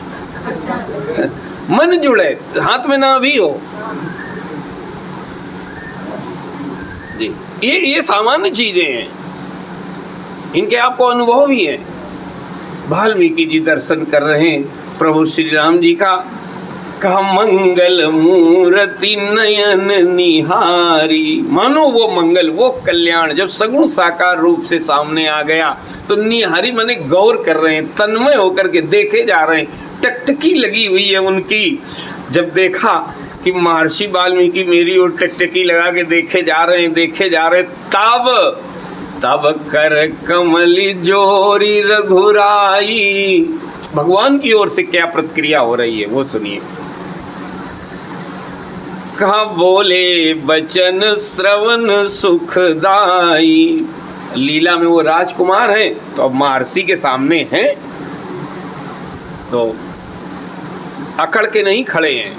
A: मन जुड़े, हाथ में ना भी हो। जी, ये सामान्य चीजें हैं, इनके आपको अनुभव भी है। वाल्मीकि जी दर्शन कर रहे हैं प्रभु श्री राम जी का, कहा मंगल मूर्ति नयन निहारी। मानो वो मंगल, वो कल्याण जब सगुण साकार रूप से सामने आ गया तो निहारी माने गौर कर रहे हैं, तन्मय होकर के देखे जा रहे हैं, टकटकी लगी हुई है उनकी। जब देखा कि महर्षि वाल्मीकि मेरी ओर टकटकी लगा के देखे जा रहे हैं, तब कर कमली जोरी रघुराई। भगवान की ओर से क्या प्रतिक्रिया हो रही है वो सुनिए। कहा बोले बचन श्रवण सुखदाई। लीला में वो राजकुमार हैं तो अब महर्षि के सामने हैं तो अकड़ के नहीं खड़े हैं,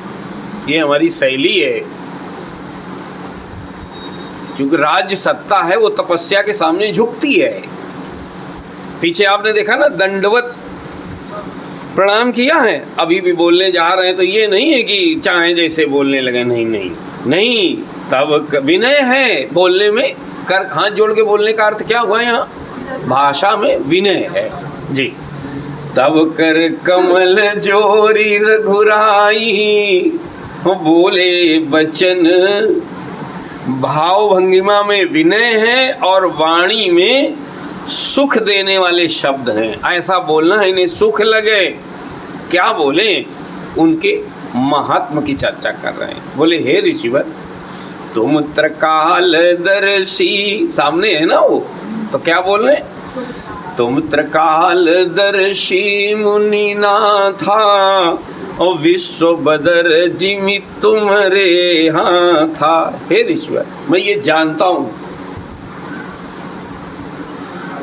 A: ये हमारी शैली है। क्योंकि राज्य सत्ता है वो तपस्या के सामने झुकती है। पीछे आपने देखा ना, दंडवत प्रणाम किया है, अभी भी बोलने जा रहे हैं तो ये नहीं है कि चाहे जैसे बोलने लगे, नहीं, तब विनय है बोलने में, कर हाथ जोड़ के बोलने का अर्थ क्या हुआ यहाँ, भाषा में विनय है। जी, तब कर कमल जोरी रघुराई, बोले बचन, भाव भंगिमा में विनय है और वाणी में सुख देने वाले शब्द हैं। ऐसा बोलना है इन्हें सुख लगे। क्या बोले, उनके महात्म की चर्चा कर रहे हैं। बोले हे ऋषिवर, तुम त्रिकाल दर्शी, सामने है ना वो, तो क्या बोल रहे, तुम त्रिकाल दर्शी मुनिनाथा और विश्व बदर जिमि तुम्हारे हाथा। हे ऋषिवर, मैं ये जानता हूँ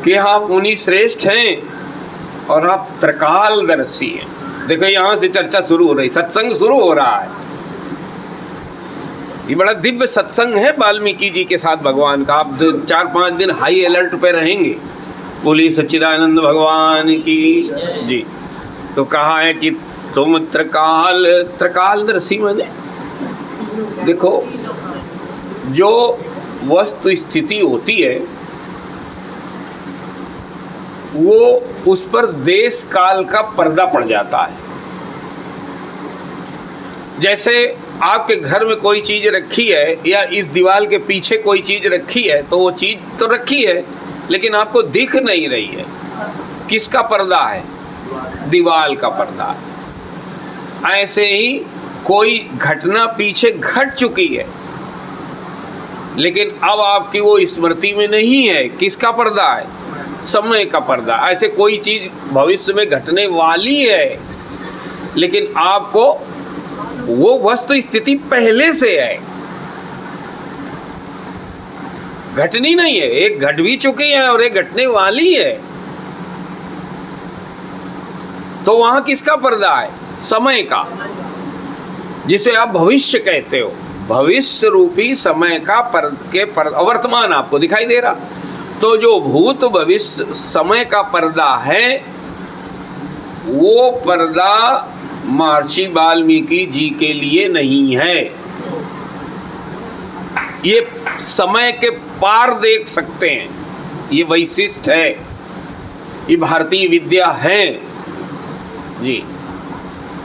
A: कि आप मुनि श्रेष्ठ हैं और आप त्रिकालदर्शी हैं। देखो यहाँ से चर्चा शुरू हो रही, सत्संग शुरू हो रहा है। ये बड़ा दिव्य सत्संग है वाल्मीकि जी के साथ भगवान का। आप 4-5 दिन हाई अलर्ट पे रहेंगे। बोलिए सच्चिदानंद भगवान की जी। तो कहा है कि तुम त्रिकालदर्शी माने, देखो जो वस्तु स्थिति होती है वो उस पर देश काल का पर्दा पड़ जाता है। जैसे आपके घर में कोई चीज़ रखी है या इस दीवार के पीछे कोई चीज़ रखी है तो वो चीज़ तो रखी है लेकिन आपको दिख नहीं रही है। किसका पर्दा है? दीवार का पर्दा। ऐसे ही कोई घटना पीछे घट चुकी है लेकिन अब आपकी वो स्मृति में नहीं है। किसका पर्दा है? समय का पर्दा। ऐसे कोई चीज़ भविष्य में घटने वाली है लेकिन आपको वो वस्तु स्थिति पहले से है, घटनी नहीं है। एक घट भी चुकी है और एक घटने वाली है। तो वहां किसका पर्दा है? समय का, जिसे आप भविष्य कहते हो। भविष्य रूपी समय का वर्तमान आपको दिखाई दे रहा। तो जो भूत भविष्य समय का पर्दा है वो पर्दा महर्षि वाल्मीकि जी के लिए नहीं है। ये समय के पार देख सकते हैं। ये वैशिष्ट है, ये भारतीय विद्या है जी।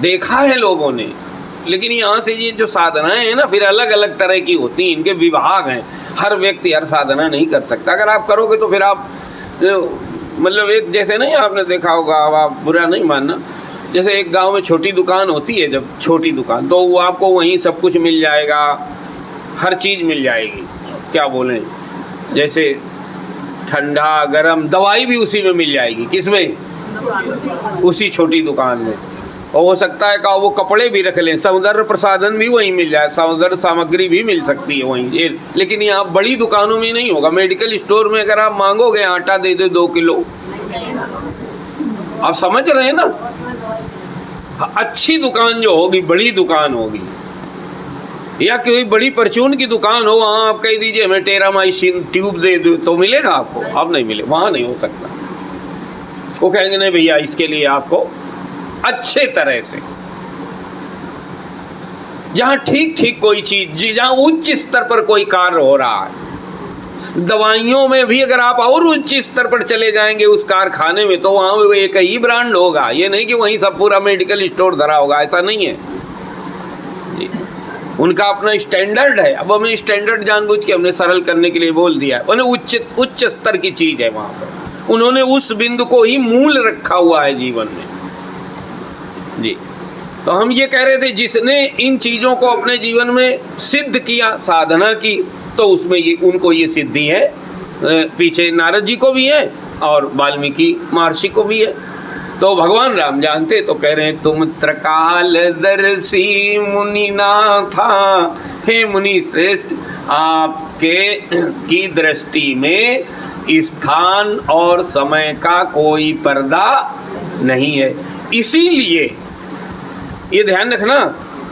A: देखा है लोगों ने, लेकिन यहाँ से ये जो साधनाएं हैं ना फिर अलग अलग तरह की होती हैं। इनके विभाग हैं। हर व्यक्ति हर साधना नहीं कर सकता। अगर आप करोगे तो फिर आप मतलब एक जैसे नहीं, आपने देखा होगा, आप बुरा नहीं मानना, जैसे एक गांव में छोटी दुकान होती है, जब छोटी दुकान तो वो आपको वहीं सब कुछ मिल जाएगा, हर चीज़ मिल जाएगी। क्या बोलें, जैसे ठंडा गरम दवाई भी उसी में मिल जाएगी। किसमें? उसी छोटी दुकान में। और हो सकता है कि वो कपड़े भी रख लें, सौंदर्य प्रसाधन भी वहीं मिल जाए, सौंदर्य सामग्री भी मिल सकती है वहीं। लेकिन यहाँ बड़ी दुकानों में नहीं होगा। मेडिकल स्टोर में अगर आप मांगोगे आटा दे दे 2 किलो, आप समझ रहे हैं ना। अच्छी दुकान जो होगी, बड़ी दुकान होगी, या कोई बड़ी परचून की दुकान हो, वहाँ आप कह दीजिए हमें टेरामाइसिन ट्यूब दे दो तो मिलेगा आपको? अब नहीं मिले, वहाँ नहीं हो सकता। वो कहेंगे नहीं भैया, इसके लिए आपको अच्छे तरह से, जहाँ ठीक ठीक कोई चीज, जहाँ उच्च स्तर पर कोई कार्य हो रहा है। दवाइयों में भी अगर आप और उच्च स्तर पर चले जाएंगे उस कारखाने में, तो वहाँ एक ही ब्रांड होगा। ये नहीं कि वहीं सब पूरा मेडिकल स्टोर धरा होगा, ऐसा नहीं है जी। उनका अपना स्टैंडर्ड है। अब हमें स्टैंडर्ड जानबूझ के हमने सरल करने के लिए बोल दिया है। उन्हें उच्च स्तर की चीज़ है वहाँ पर। उन्होंने उस बिंदु को ही मूल रखा हुआ है जीवन में जी। तो हम ये कह रहे थे, जिसने इन चीज़ों को अपने जीवन में सिद्ध किया, साधना की, तो उसमें ये उनको ये सिद्धि है। पीछे नारद जी को भी है और वाल्मीकि महर्षि को भी है। तो भगवान राम जानते, तो कह रहे हैं तुम त्रिकालदर्शी मुनिनाथा, हे मुनि श्रेष्ठ, आपके की दृष्टि में स्थान और समय का कोई पर्दा नहीं है। इसीलिए ये ध्यान रखना,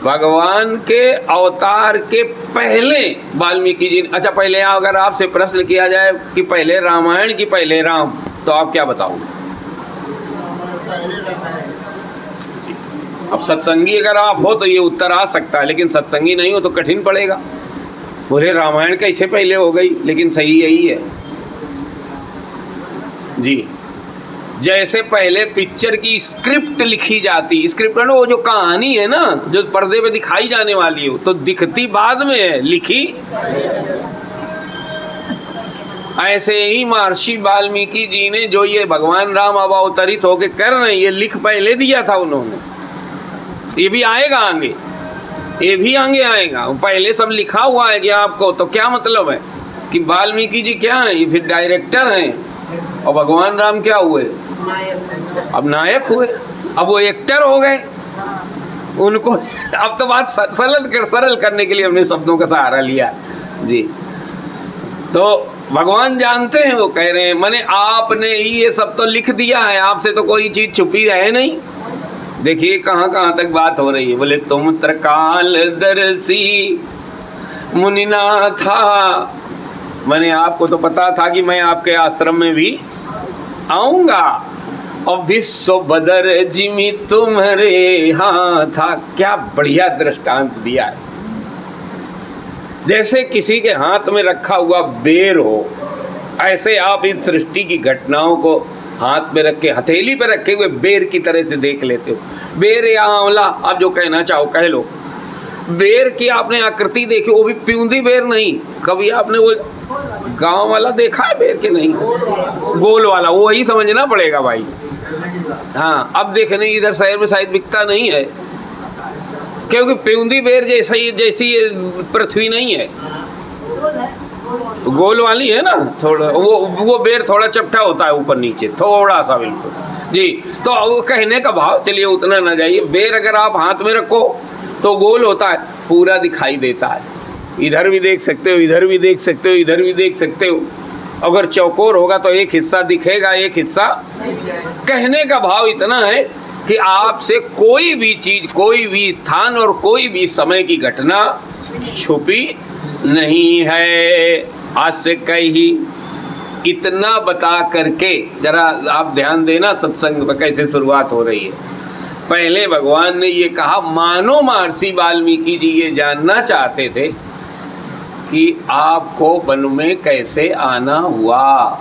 A: भगवान के अवतार के पहले वाल्मीकि जी, अच्छा पहले अगर आपसे प्रश्न किया जाए कि पहले रामायण कि पहले राम, तो आप क्या बताओगे? अब सत्संगी अगर आप हो तो ये उत्तर आ सकता है, लेकिन सत्संगी नहीं हो तो कठिन पड़ेगा। बोले रामायण कैसे पहले हो गई, लेकिन सही यही है जी। जैसे पहले पिक्चर की स्क्रिप्ट लिखी जाती, स्क्रिप्ट ना वो जो कहानी है ना, जो पर्दे पे दिखाई जाने वाली हो, तो दिखती बाद में है, लिखी। ऐसे ही महर्षि वाल्मीकि जी ने जो ये भगवान राम अब अवतरित होके कर रहे हैं, ये लिख पहले दिया था उन्होंने। ये भी आएगा आगे, ये भी आगे आएगा। पहले सब लिखा हुआ है कि आपको, तो क्या मतलब है कि वाल्मीकि जी क्या हैं? ये फिर डायरेक्टर हैं, और भगवान राम क्या हुए? अब नायक हुए, अब वो एक्टर हो गए। उनको अब तो बात सरल करने के लिए हमने शब्दों का सहारा लिया जी। तो भगवान जानते हैं, वो कह रहे हैं माने आपने ही ये सब तो लिख दिया है, आपसे तो कोई चीज छुपी है नहीं। देखिए कहाँ कहाँ तक बात हो रही है। बोले तुम त्रिकालदर्शी मुनिनाथा, मैंने आपको तो पता था कि मैं आपके आश्रम में भी आऊंगा, और विश्व बदर जिमी तुम्हारे हाथ था। क्या बढ़िया दृष्टांत दिया है। जैसे किसी के हाथ में रखा हुआ बेर हो, ऐसे आप इस सृष्टि की घटनाओं को हाथ में रख के, हथेली पे रखे हुए बेर की तरह से देख लेते हो। बेर या आंवला, आप जो कहना चाहो कह लो। बेर की आपने आकृति देखी, वो भी प्यूंदी बेर नहीं। कभी आपने वो गांव वाला देखा है बेर के? नहीं, गोल वाला, वो ही समझना पड़ेगा भाई। हाँ, अब देखने इधर शहर में शायद बिकता नहीं है, क्योंकि प्यूंदी बेर जैसी पृथ्वी नहीं है, गोल वाली है ना। थोड़ा वो बेर थोड़ा चपटा होता है ऊपर नीचे, थोड़ा सा बिल्कुल जी। तो वो कहने का भाव, चलिए उतना ना जाइए। बेर अगर आप हाथ में रखो तो गोल होता है, पूरा दिखाई देता है। इधर भी देख सकते हो, इधर भी देख सकते हो, इधर भी देख सकते हो। अगर चौकोर होगा तो एक हिस्सा दिखेगा, एक हिस्सा। कहने का भाव इतना है कि आपसे कोई भी चीज, कोई भी स्थान और कोई भी समय की घटना छुपी नहीं है। आज से कही इतना बता करके जरा आप ध्यान देना, सत्संग में कैसे शुरुआत हो रही है। पहले भगवान ने ये कहा, मानो महर्षि वाल्मीकि जी ये जानना चाहते थे कि आपको वन में कैसे आना हुआ।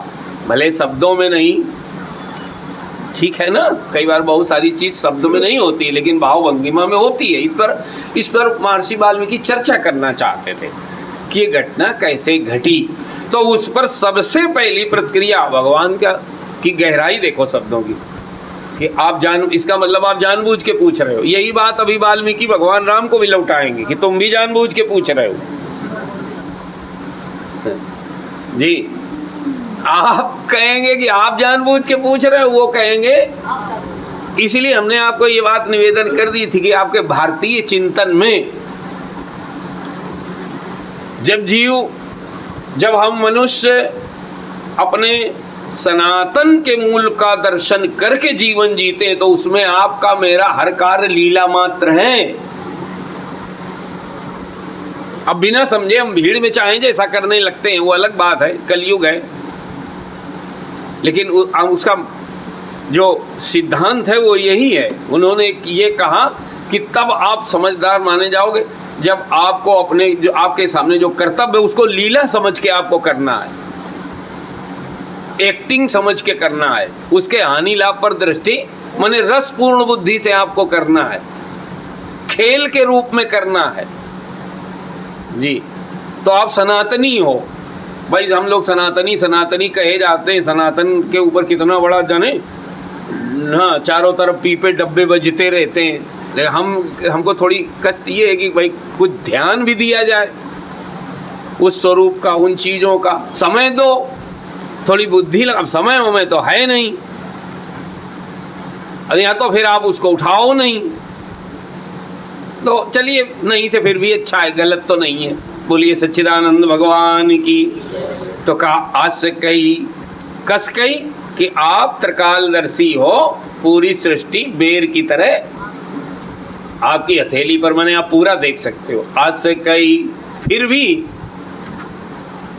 A: भले शब्दों में नहीं, ठीक है ना, कई बार बहुत सारी चीज शब्दों में नहीं होती, लेकिन भाव भंगिमा में होती है। इस पर महर्षि वाल्मीकि चर्चा करना चाहते थे कि ये घटना कैसे घटी। तो उस पर सबसे पहली प्रतिक्रिया भगवान की गहराई देखो शब्दों की, कि आप इसका मतलब आप जानबूझ के पूछ रहे हो। यही बात अभी वाल्मीकि भगवान राम को भी लौटाएंगे कि तुम भी जानबूझ के पूछ रहे हो जी। आप कहेंगे कि आप जानबूझ के पूछ रहे हो, वो कहेंगे। इसलिए हमने आपको ये बात निवेदन कर दी थी कि आपके भारतीय चिंतन में जब हम मनुष्य अपने सनातन के मूल का दर्शन करके जीवन जीते हैं, तो उसमें आपका मेरा हर कार्य लीला मात्र है। अब बिना समझे हम भीड़ में चाहें जैसा करने लगते हैं, वो अलग बात है, कलयुग है। लेकिन उसका जो सिद्धांत है वो यही है। उन्होंने ये कहा कि तब आप समझदार माने जाओगे जब आपको अपने जो आपके सामने जो कर्तव्य है उसको लीला समझ के आपको करना है, एक्टिंग समझ के करना है, उसके हानि लाभ पर दृष्टि माने रसपूर्ण बुद्धि से आपको करना है, खेल के रूप में करना है जी। तो आप सनातनी हो भाई। हम लोग सनातनी कहे जाते हैं। सनातन के ऊपर कितना बड़ा जाने हाँ, चारों तरफ पीपे डब्बे बजते रहते हैं। लेकिन हमको थोड़ी कष्ट ये है कि भाई कुछ ध्यान भी दिया जाए उस स्वरूप का, उन चीज़ों का। समय दो, थोड़ी बुद्धि लगा। समय हमें तो है नहीं, या तो फिर आप उसको उठाओ नहीं। तो चलिए, नहीं से फिर भी अच्छा है, गलत तो नहीं है। बोलिए सच्चिदानंद भगवान की। तो कहा आस कही कस कही कि आप त्रिकालदर्शी हो, पूरी सृष्टि बेर की तरह आपकी हथेली पर माने आप पूरा देख सकते हो। आस कही, फिर भी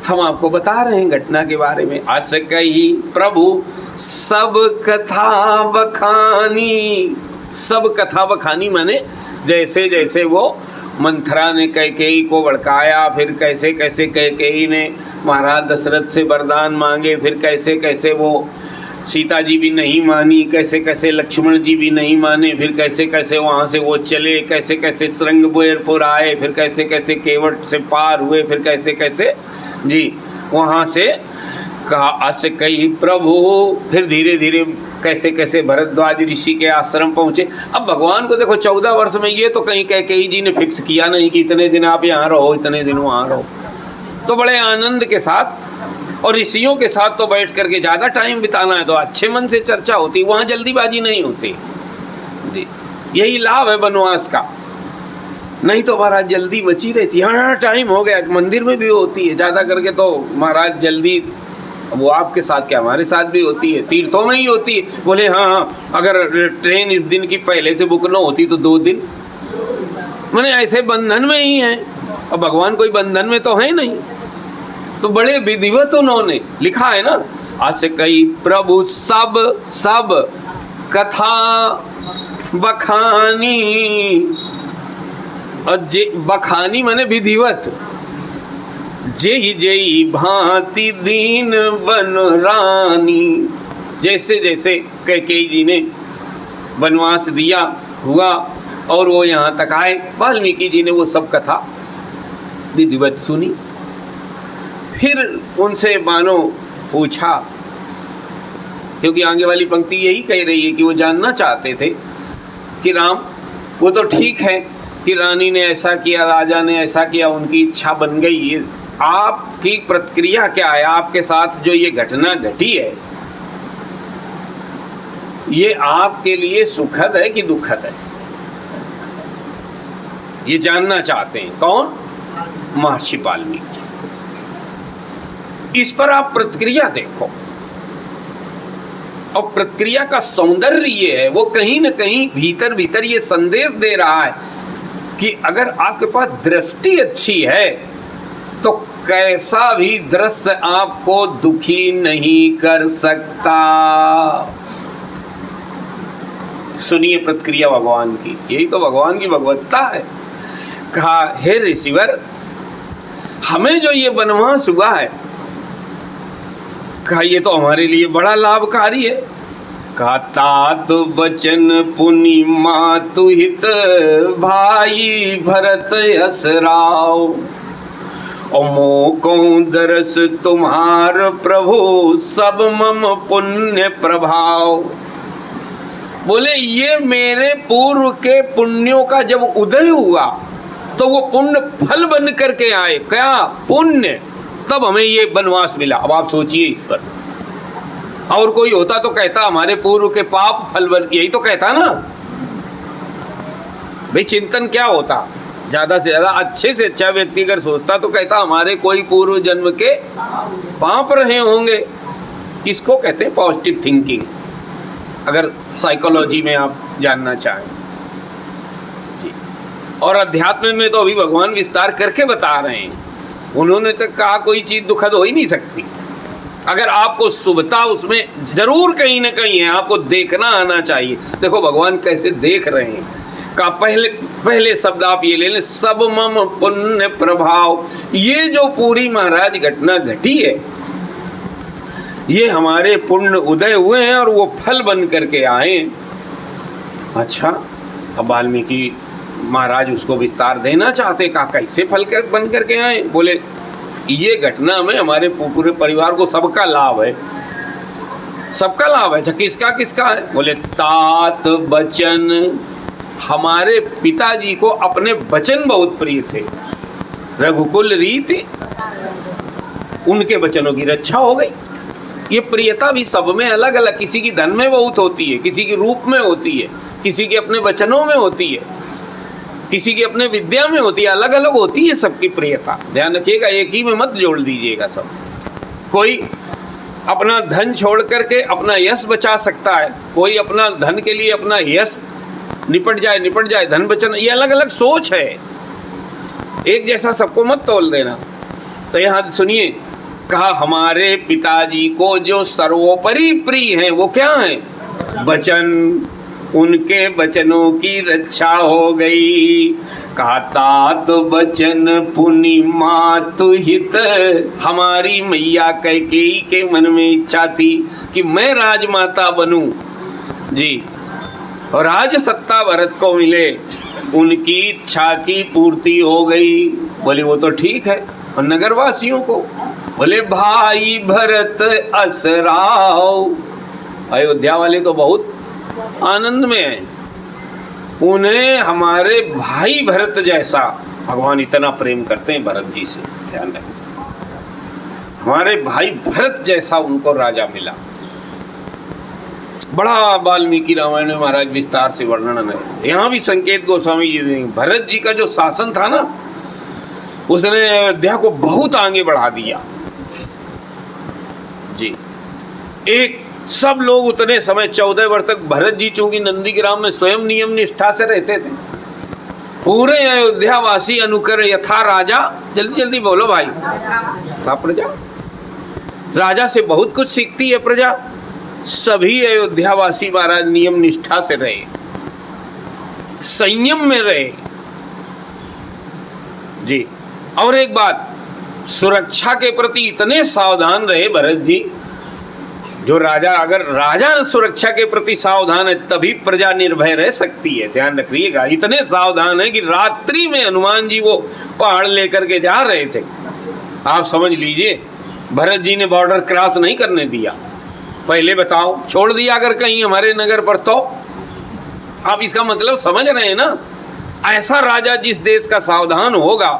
A: हम आपको बता रहे हैं घटना के बारे में। आस कही प्रभु सब कथा बखानी। सब कथा बखानी माने जैसे जैसे वो मंथरा ने कैकेयी को भड़काया, फिर कैसे कैसे कैकेयी ने महाराज दशरथ से वरदान मांगे, फिर कैसे कैसे वो सीता जी भी नहीं मानी, कैसे कैसे लक्ष्मण जी भी नहीं माने, फिर कैसे कैसे वहाँ से वो चले, कैसे कैसे श्रृंगबेरपुर आए, फिर कैसे कैसे केवट से पार हुए, फिर कैसे कैसे जी वहाँ से कहा अस कही प्रभु, फिर धीरे धीरे कैसे कैसे भरद्वाज ऋषि के आश्रम पहुँचे। अब भगवान को देखो 14 वर्ष में ये तो कहीं कैकेयी जी ने फिक्स किया नहीं कि इतने दिन आप यहाँ रहो, इतने दिन वहाँ रहो। तो बड़े आनंद के साथ और ऋषियों के साथ तो बैठ करके ज़्यादा टाइम बिताना है तो अच्छे मन से चर्चा होती, वहाँ जल्दीबाजी नहीं होती जी। यही लाभ है वनवास का। नहीं तो महाराज जल्दी बची रहती, हाँ टाइम हो गया। मंदिर में भी होती है ज़्यादा करके तो महाराज जल्दी, वो आपके साथ क्या हमारे साथ भी होती है, तीर्थों में ही होती है। बोले हाँ अगर ट्रेन इस दिन की पहले से बुक न होती तो 2 दिन, मैंने ऐसे बंधन में ही है। और भगवान कोई बंधन में तो है नहीं, तो बड़े विधिवत उन्होंने लिखा है ना। आज से कई प्रभु सब कथा बखानी। और बखानी माने विधिवत। जेई भांति दीन बन रानी। जैसे जैसे कैकेयी जी ने वनवास दिया हुआ और वो यहाँ तक आए, वाल्मीकि जी ने वो सब कथा विधिवत सुनी। फिर उनसे मानो पूछा, क्योंकि आगे वाली पंक्ति यही कह रही है कि वो जानना चाहते थे कि राम वो तो ठीक है कि रानी ने ऐसा किया, राजा ने ऐसा किया, उनकी इच्छा बन गई, ये आपकी प्रतिक्रिया क्या है? आपके साथ जो ये घटना घटी है ये आपके लिए सुखद है कि दुखद है? ये जानना चाहते हैं। कौन? महर्षि वाल्मीकि। इस पर आप प्रतिक्रिया देखो। और प्रतिक्रिया का सौंदर्य ये है, वो कहीं न कहीं भीतर भीतर ये संदेश दे रहा है कि अगर आपके पास दृष्टि अच्छी है तो कैसा भी दृश्य आपको दुखी नहीं कर सकता। सुनिए प्रतिक्रिया भगवान की। यही तो भगवान की भगवत्ता है। कहा हे ऋषिवर, हमें जो ये वनवास हुआ है, कहा ये तो हमारे लिए बड़ा लाभकारी है। कहा तात बचन पुनि मातु हित भाई भरत असराव। मोको दरस तुम्हार प्रभु सब मम पुण्य प्रभाव। बोले ये मेरे पूर्व के पुण्यों का जब उदय हुआ तो वो पुण्य फल बन करके आए। क्या? पुण्य तब हमें ये वनवास मिला। अब आप सोचिए इस पर। और कोई होता तो कहता हमारे पूर्व के पाप फल बन, यही तो कहता ना भाई। चिंतन क्या होता, ज्यादा से ज्यादा अच्छे से अच्छा व्यक्ति अगर सोचता तो कहता हमारे कोई पूर्व जन्म के पाप रहे होंगे। इसको कहते हैं पॉजिटिव थिंकिंग, अगर साइकोलॉजी में आप जानना चाहें जी। और अध्यात्म में तो अभी भगवान विस्तार करके बता रहे हैं। उन्होंने तो कहा कोई चीज दुखद हो ही नहीं सकती। अगर आपको शुभता उसमें जरूर कहीं ना कहीं है, आपको देखना आना चाहिए। देखो भगवान कैसे देख रहे हैं। का पहले शब्द आप ये ले लें, सब मम पुण्य प्रभाव। ये जो पूरी महाराज घटना घटी है, ये हमारे पुण्य उदय हुए हैं और वो फल बन करके आए। अच्छा, अब वाल्मीकि महाराज उसको विस्तार देना चाहते। कहा कैसे फल कर बन करके आए? बोले ये घटना में हमारे पूरे परिवार को सबका लाभ है। सबका लाभ है। अच्छा, किसका किसका है? बोले तात बचन। हमारे पिताजी को अपने वचन बहुत प्रिय थे। रघुकुल रीति, उनके वचनों की रक्षा हो गई। ये प्रियता भी सब में अलग अलग, किसी की धन में बहुत होती है, किसी की रूप में होती है, किसी के अपने वचनों में होती है, किसी की अपने विद्या में होती है। अलग अलग होती है सबकी प्रियता। ध्यान रखिएगा, एक ही में मत जोड़ दीजिएगा सब। कोई अपना धन छोड़ करके अपना यश बचा सकता है, कोई अपना धन के लिए अपना यश निपट जाए धन बचन। ये अलग अलग सोच है, एक जैसा सबको मत तोल देना। तो यहाँ सुनिए, कहा हमारे पिताजी को जो सर्वोपरि प्रिय हैं वो क्या है? वचन। उनके वचनों की रक्षा हो गई। कहा तात वचन पुनि मातु हित। हमारी मैया कैकेयी के मन में इच्छा थी कि मैं राजमाता बनूं जी, और राज सत्ता भरत को मिले। उनकी इच्छा की पूर्ति हो गई। बोले वो तो ठीक है। और नगरवासियों को बोले भाई भरत असराव। अयोध्या वाले तो बहुत आनंद में हैं। उन्हें हमारे भाई भरत जैसा, भगवान इतना प्रेम करते हैं भरत जी से, ध्यान रखें, हमारे भाई भरत जैसा उनको राजा मिला। बड़ा वाल्मीकि रामायण में महाराज विस्तार से वर्णन है। यहाँ भी संकेत गोस्वामी जी देंगे, भरत जी का जो शासन था ना, उसने अयोध्या को बहुत आगे बढ़ा दिया जी। एक सब लोग उतने समय 14 वर्ष तक, भरत जी चूंकि नंदीग्राम में स्वयं नियम निष्ठा से रहते थे, पूरे अयोध्यावासी अनुकर यथा राजा। जल्दी जल्दी बोलो भाई। था प्रजा, राजा से बहुत कुछ सीखती है प्रजा। सभी अयोध्यावासी महाराज नियम निष्ठा से रहे, संयम में रहे जी। और एक बात, सुरक्षा के प्रति इतने सावधान रहे भरत जी। जो राजा, अगर राजा सुरक्षा के प्रति सावधान है तभी प्रजा निर्भय रह सकती है। ध्यान रखिएगा, इतने सावधान है कि रात्रि में हनुमान जी वो पहाड़ लेकर के जा रहे थे। आप समझ लीजिए, भरत जी ने बॉर्डर क्रॉस नहीं करने दिया। पहले बताओ, छोड़ दिया अगर कहीं हमारे नगर पर तो। आप इसका मतलब समझ रहे हैं ना। ऐसा राजा जिस देश का सावधान होगा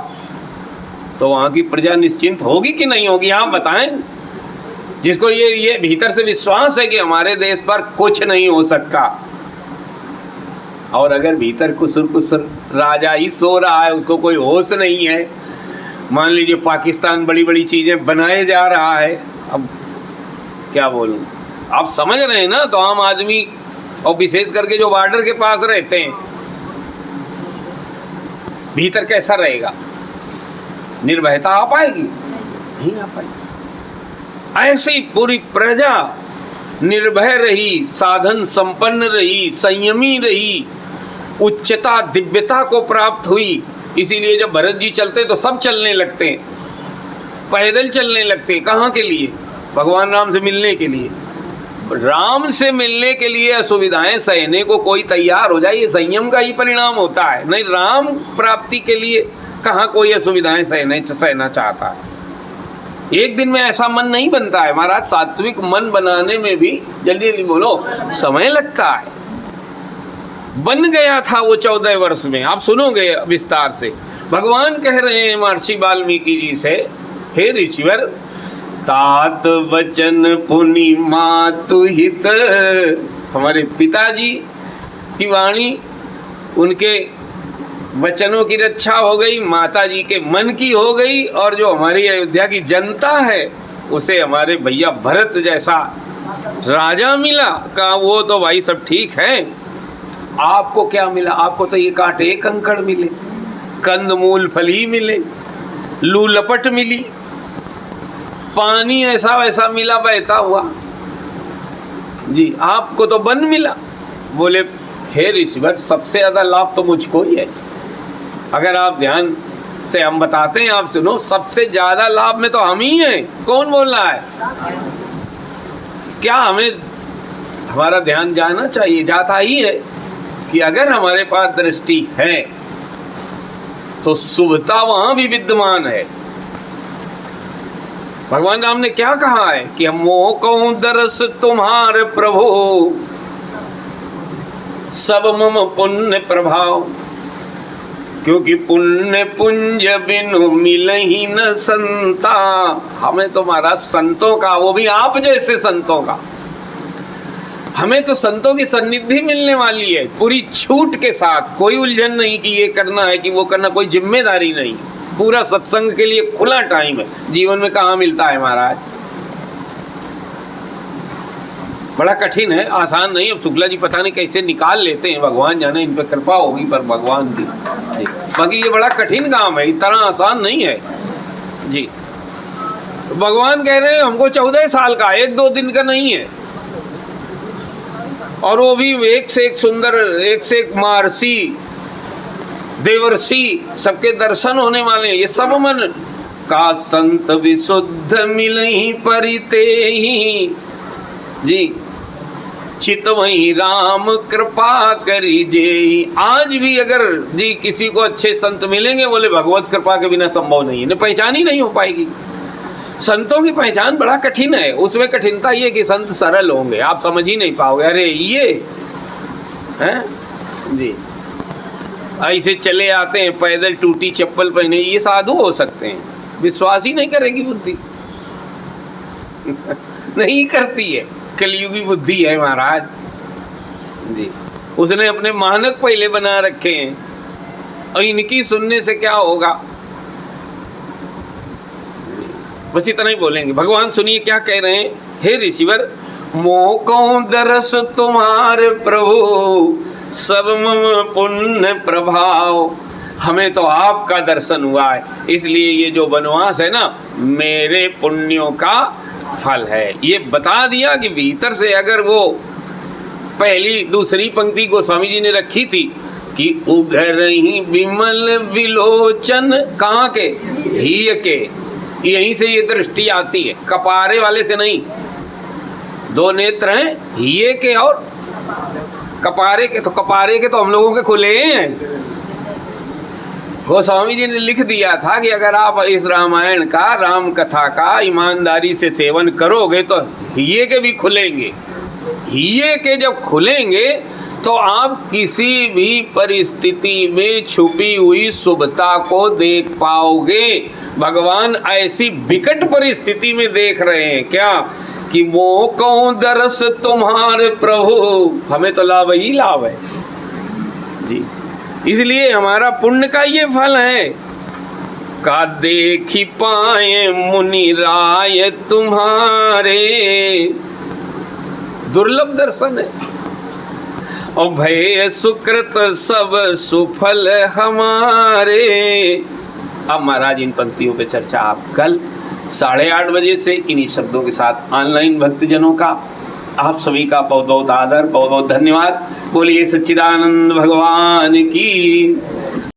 A: तो वहां की प्रजा निश्चिंत होगी कि नहीं होगी? आप बताएं। जिसको ये भीतर से विश्वास है कि हमारे देश पर कुछ नहीं हो सकता, और अगर भीतर कुछ राजा ही सो रहा है, उसको कोई होश नहीं है। मान लीजिए पाकिस्तान बड़ी बड़ी चीजें बनाए जा रहा है, अब क्या बोलूं, आप समझ रहे हैं ना। तो आम आदमी, और विशेष करके जो बॉर्डर के पास रहते हैं, भीतर कैसा रहेगा? निर्भयता आ पाएगी? नहीं आ पाएगी। ऐसी पूरी प्रजा निर्भय रही, साधन संपन्न रही, संयमी रही, उच्चता दिव्यता को प्राप्त हुई। इसीलिए जब भरत जी चलते तो सब चलने लगते हैं, पैदल चलने लगते हैं। कहाँ के लिए? भगवान राम से मिलने के लिए। राम से मिलने के लिए असुविधाएं सहने को कोई तैयार हो जाए, ये संयम का ही परिणाम होता है। नहीं, राम प्राप्ति के लिए कहाँ कोई असुविधाएं सहना चाहता है। एक दिन में ऐसा मन नहीं बनता है महाराज। सात्विक मन बनाने में भी, जल्दी जल्दी बोलो, समय लगता है। बन गया था वो 14 वर्ष में। आप सुनोगे विस्तार से। भगवान कह रहे हैं महर्षि वाल्मीकि जी से हे ऋषिवर, तात वचन पुनि मातु हित, हमारे पिताजी की वाणी, उनके वचनों की रक्षा हो गई, माता जी के मन की हो गई, और जो हमारी अयोध्या की जनता है उसे हमारे भैया भरत जैसा राजा मिला का, वो तो भाई सब ठीक है। आपको क्या मिला? आपको तो ये कांटे कंकड़ मिले, कंदमूल फली मिले, लू लपट मिली, पानी ऐसा वैसा मिला बहता हुआ जी, आपको तो बन मिला। बोले हे ऋषिवर, सबसे ज्यादा लाभ तो मुझको ही है। अगर आप ध्यान से हम बताते हैं, आप सुनो, सबसे ज्यादा लाभ में तो हम ही हैं। कौन बोल रहा है? क्या हमें हमारा ध्यान जाना चाहिए? जाता ही है कि अगर हमारे पास दृष्टि है तो शुभता वहां भी विद्यमान है। भगवान राम ने क्या कहा है कि हम मोह कहूं दरस तुम्हारे प्रभु, सब मम पुण्य प्रभाव, क्योंकि पुण्य पुंज बिनु मिलहि न संता। हमें तो महाराज संतों का, वो भी आप जैसे संतों का, हमें तो संतों की सन्निधि मिलने वाली है पूरी छूट के साथ। कोई उलझन नहीं कि ये करना है कि वो करना, कोई जिम्मेदारी नहीं, पूरा सत्संग के लिए खुला टाइम है। जीवन में कहाँ मिलता है महाराज? बड़ा कठिन है, आसान नहीं। अब शुक्ला जी पता नहीं कैसे निकाल लेते हैं, भगवान जाने, इन पर कृपा होगी पर भगवान की। बाकी ये बड़ा कठिन काम है, इतना आसान नहीं है जी। भगवान कह रहे हैं हमको 14 साल का, 1-2 दिन का नहीं है, और वो भी एक से एक सुंदर, एक से एक महर्षि देवर्षि, सबके दर्शन होने वाले हैं। ये सब मन का संत विशुद्ध मिलहि परिते ही जी, चित वही राम कृपा करी जे। आज भी अगर जी किसी को अच्छे संत मिलेंगे, बोले भगवत कृपा के बिना संभव नहीं है, पहचान ही नहीं हो पाएगी। संतों की पहचान बड़ा कठिन है। उसमें कठिनता ये कि संत सरल होंगे, आप समझ ही नहीं पाओगे। अरे ये हैं जी, ऐसे चले आते हैं पैदल, टूटी चप्पल पहने, ये साधु हो सकते हैं? विश्वास ही नहीं करेगी बुद्धि नहीं करती है, कलयुगी बुद्धि है महाराज जी। उसने अपने मानक पहले बना रखे हैं, और इनकी सुनने से क्या होगा? बस इतना ही बोलेंगे। भगवान सुनिए क्या कह रहे हैं। हे ऋषिवर, मोह कहूं दरस तुम्हारे प्रभु, सब मम पुण्य प्रभाव। हमें तो आपका दर्शन हुआ है, इसलिए ये जो वनवास है ना, मेरे पुण्यों का फल है। ये बता दिया कि भीतर से अगर वो पहली दूसरी पंक्ति गोस्वामी जी ने रखी थी कि उघरहि विमल विलोचन, कहाँ के? हीय के। यहीं से ये दृष्टि आती है, कपारे वाले से नहीं। 2 नेत्र हैं, हीय के और कपारे के। तो कपारे के तो हम लोगों के खुले हैं। गोस्वामी जी ने लिख दिया था कि अगर आप इस रामायण का, राम कथा का ईमानदारी से सेवन करोगे तो हीये के भी खुलेंगे। हीये के जब खुलेंगे तो आप किसी भी परिस्थिति में छुपी हुई शुभता को देख पाओगे। भगवान ऐसी विकट परिस्थिति में देख रहे हैं क्या कि वो कहूं दरस तुम्हारे प्रभु, हमें तो लाभ ही लाभ है जी। इसलिए हमारा पुण्य का ये फल है। का देखी पाए मुनि राय तुम्हारे, दुर्लभ दर्शन है। और भय सुकृत सब सुफल हमारे। अब महाराज इन पंक्तियों पे चर्चा आप कल 8:30 बजे से इन्हीं शब्दों के साथ ऑनलाइन भक्तजनों का आप सभी का बहुत बहुत आदर, बहुत बहुत धन्यवाद। बोलिए सच्चिदानंद भगवान की।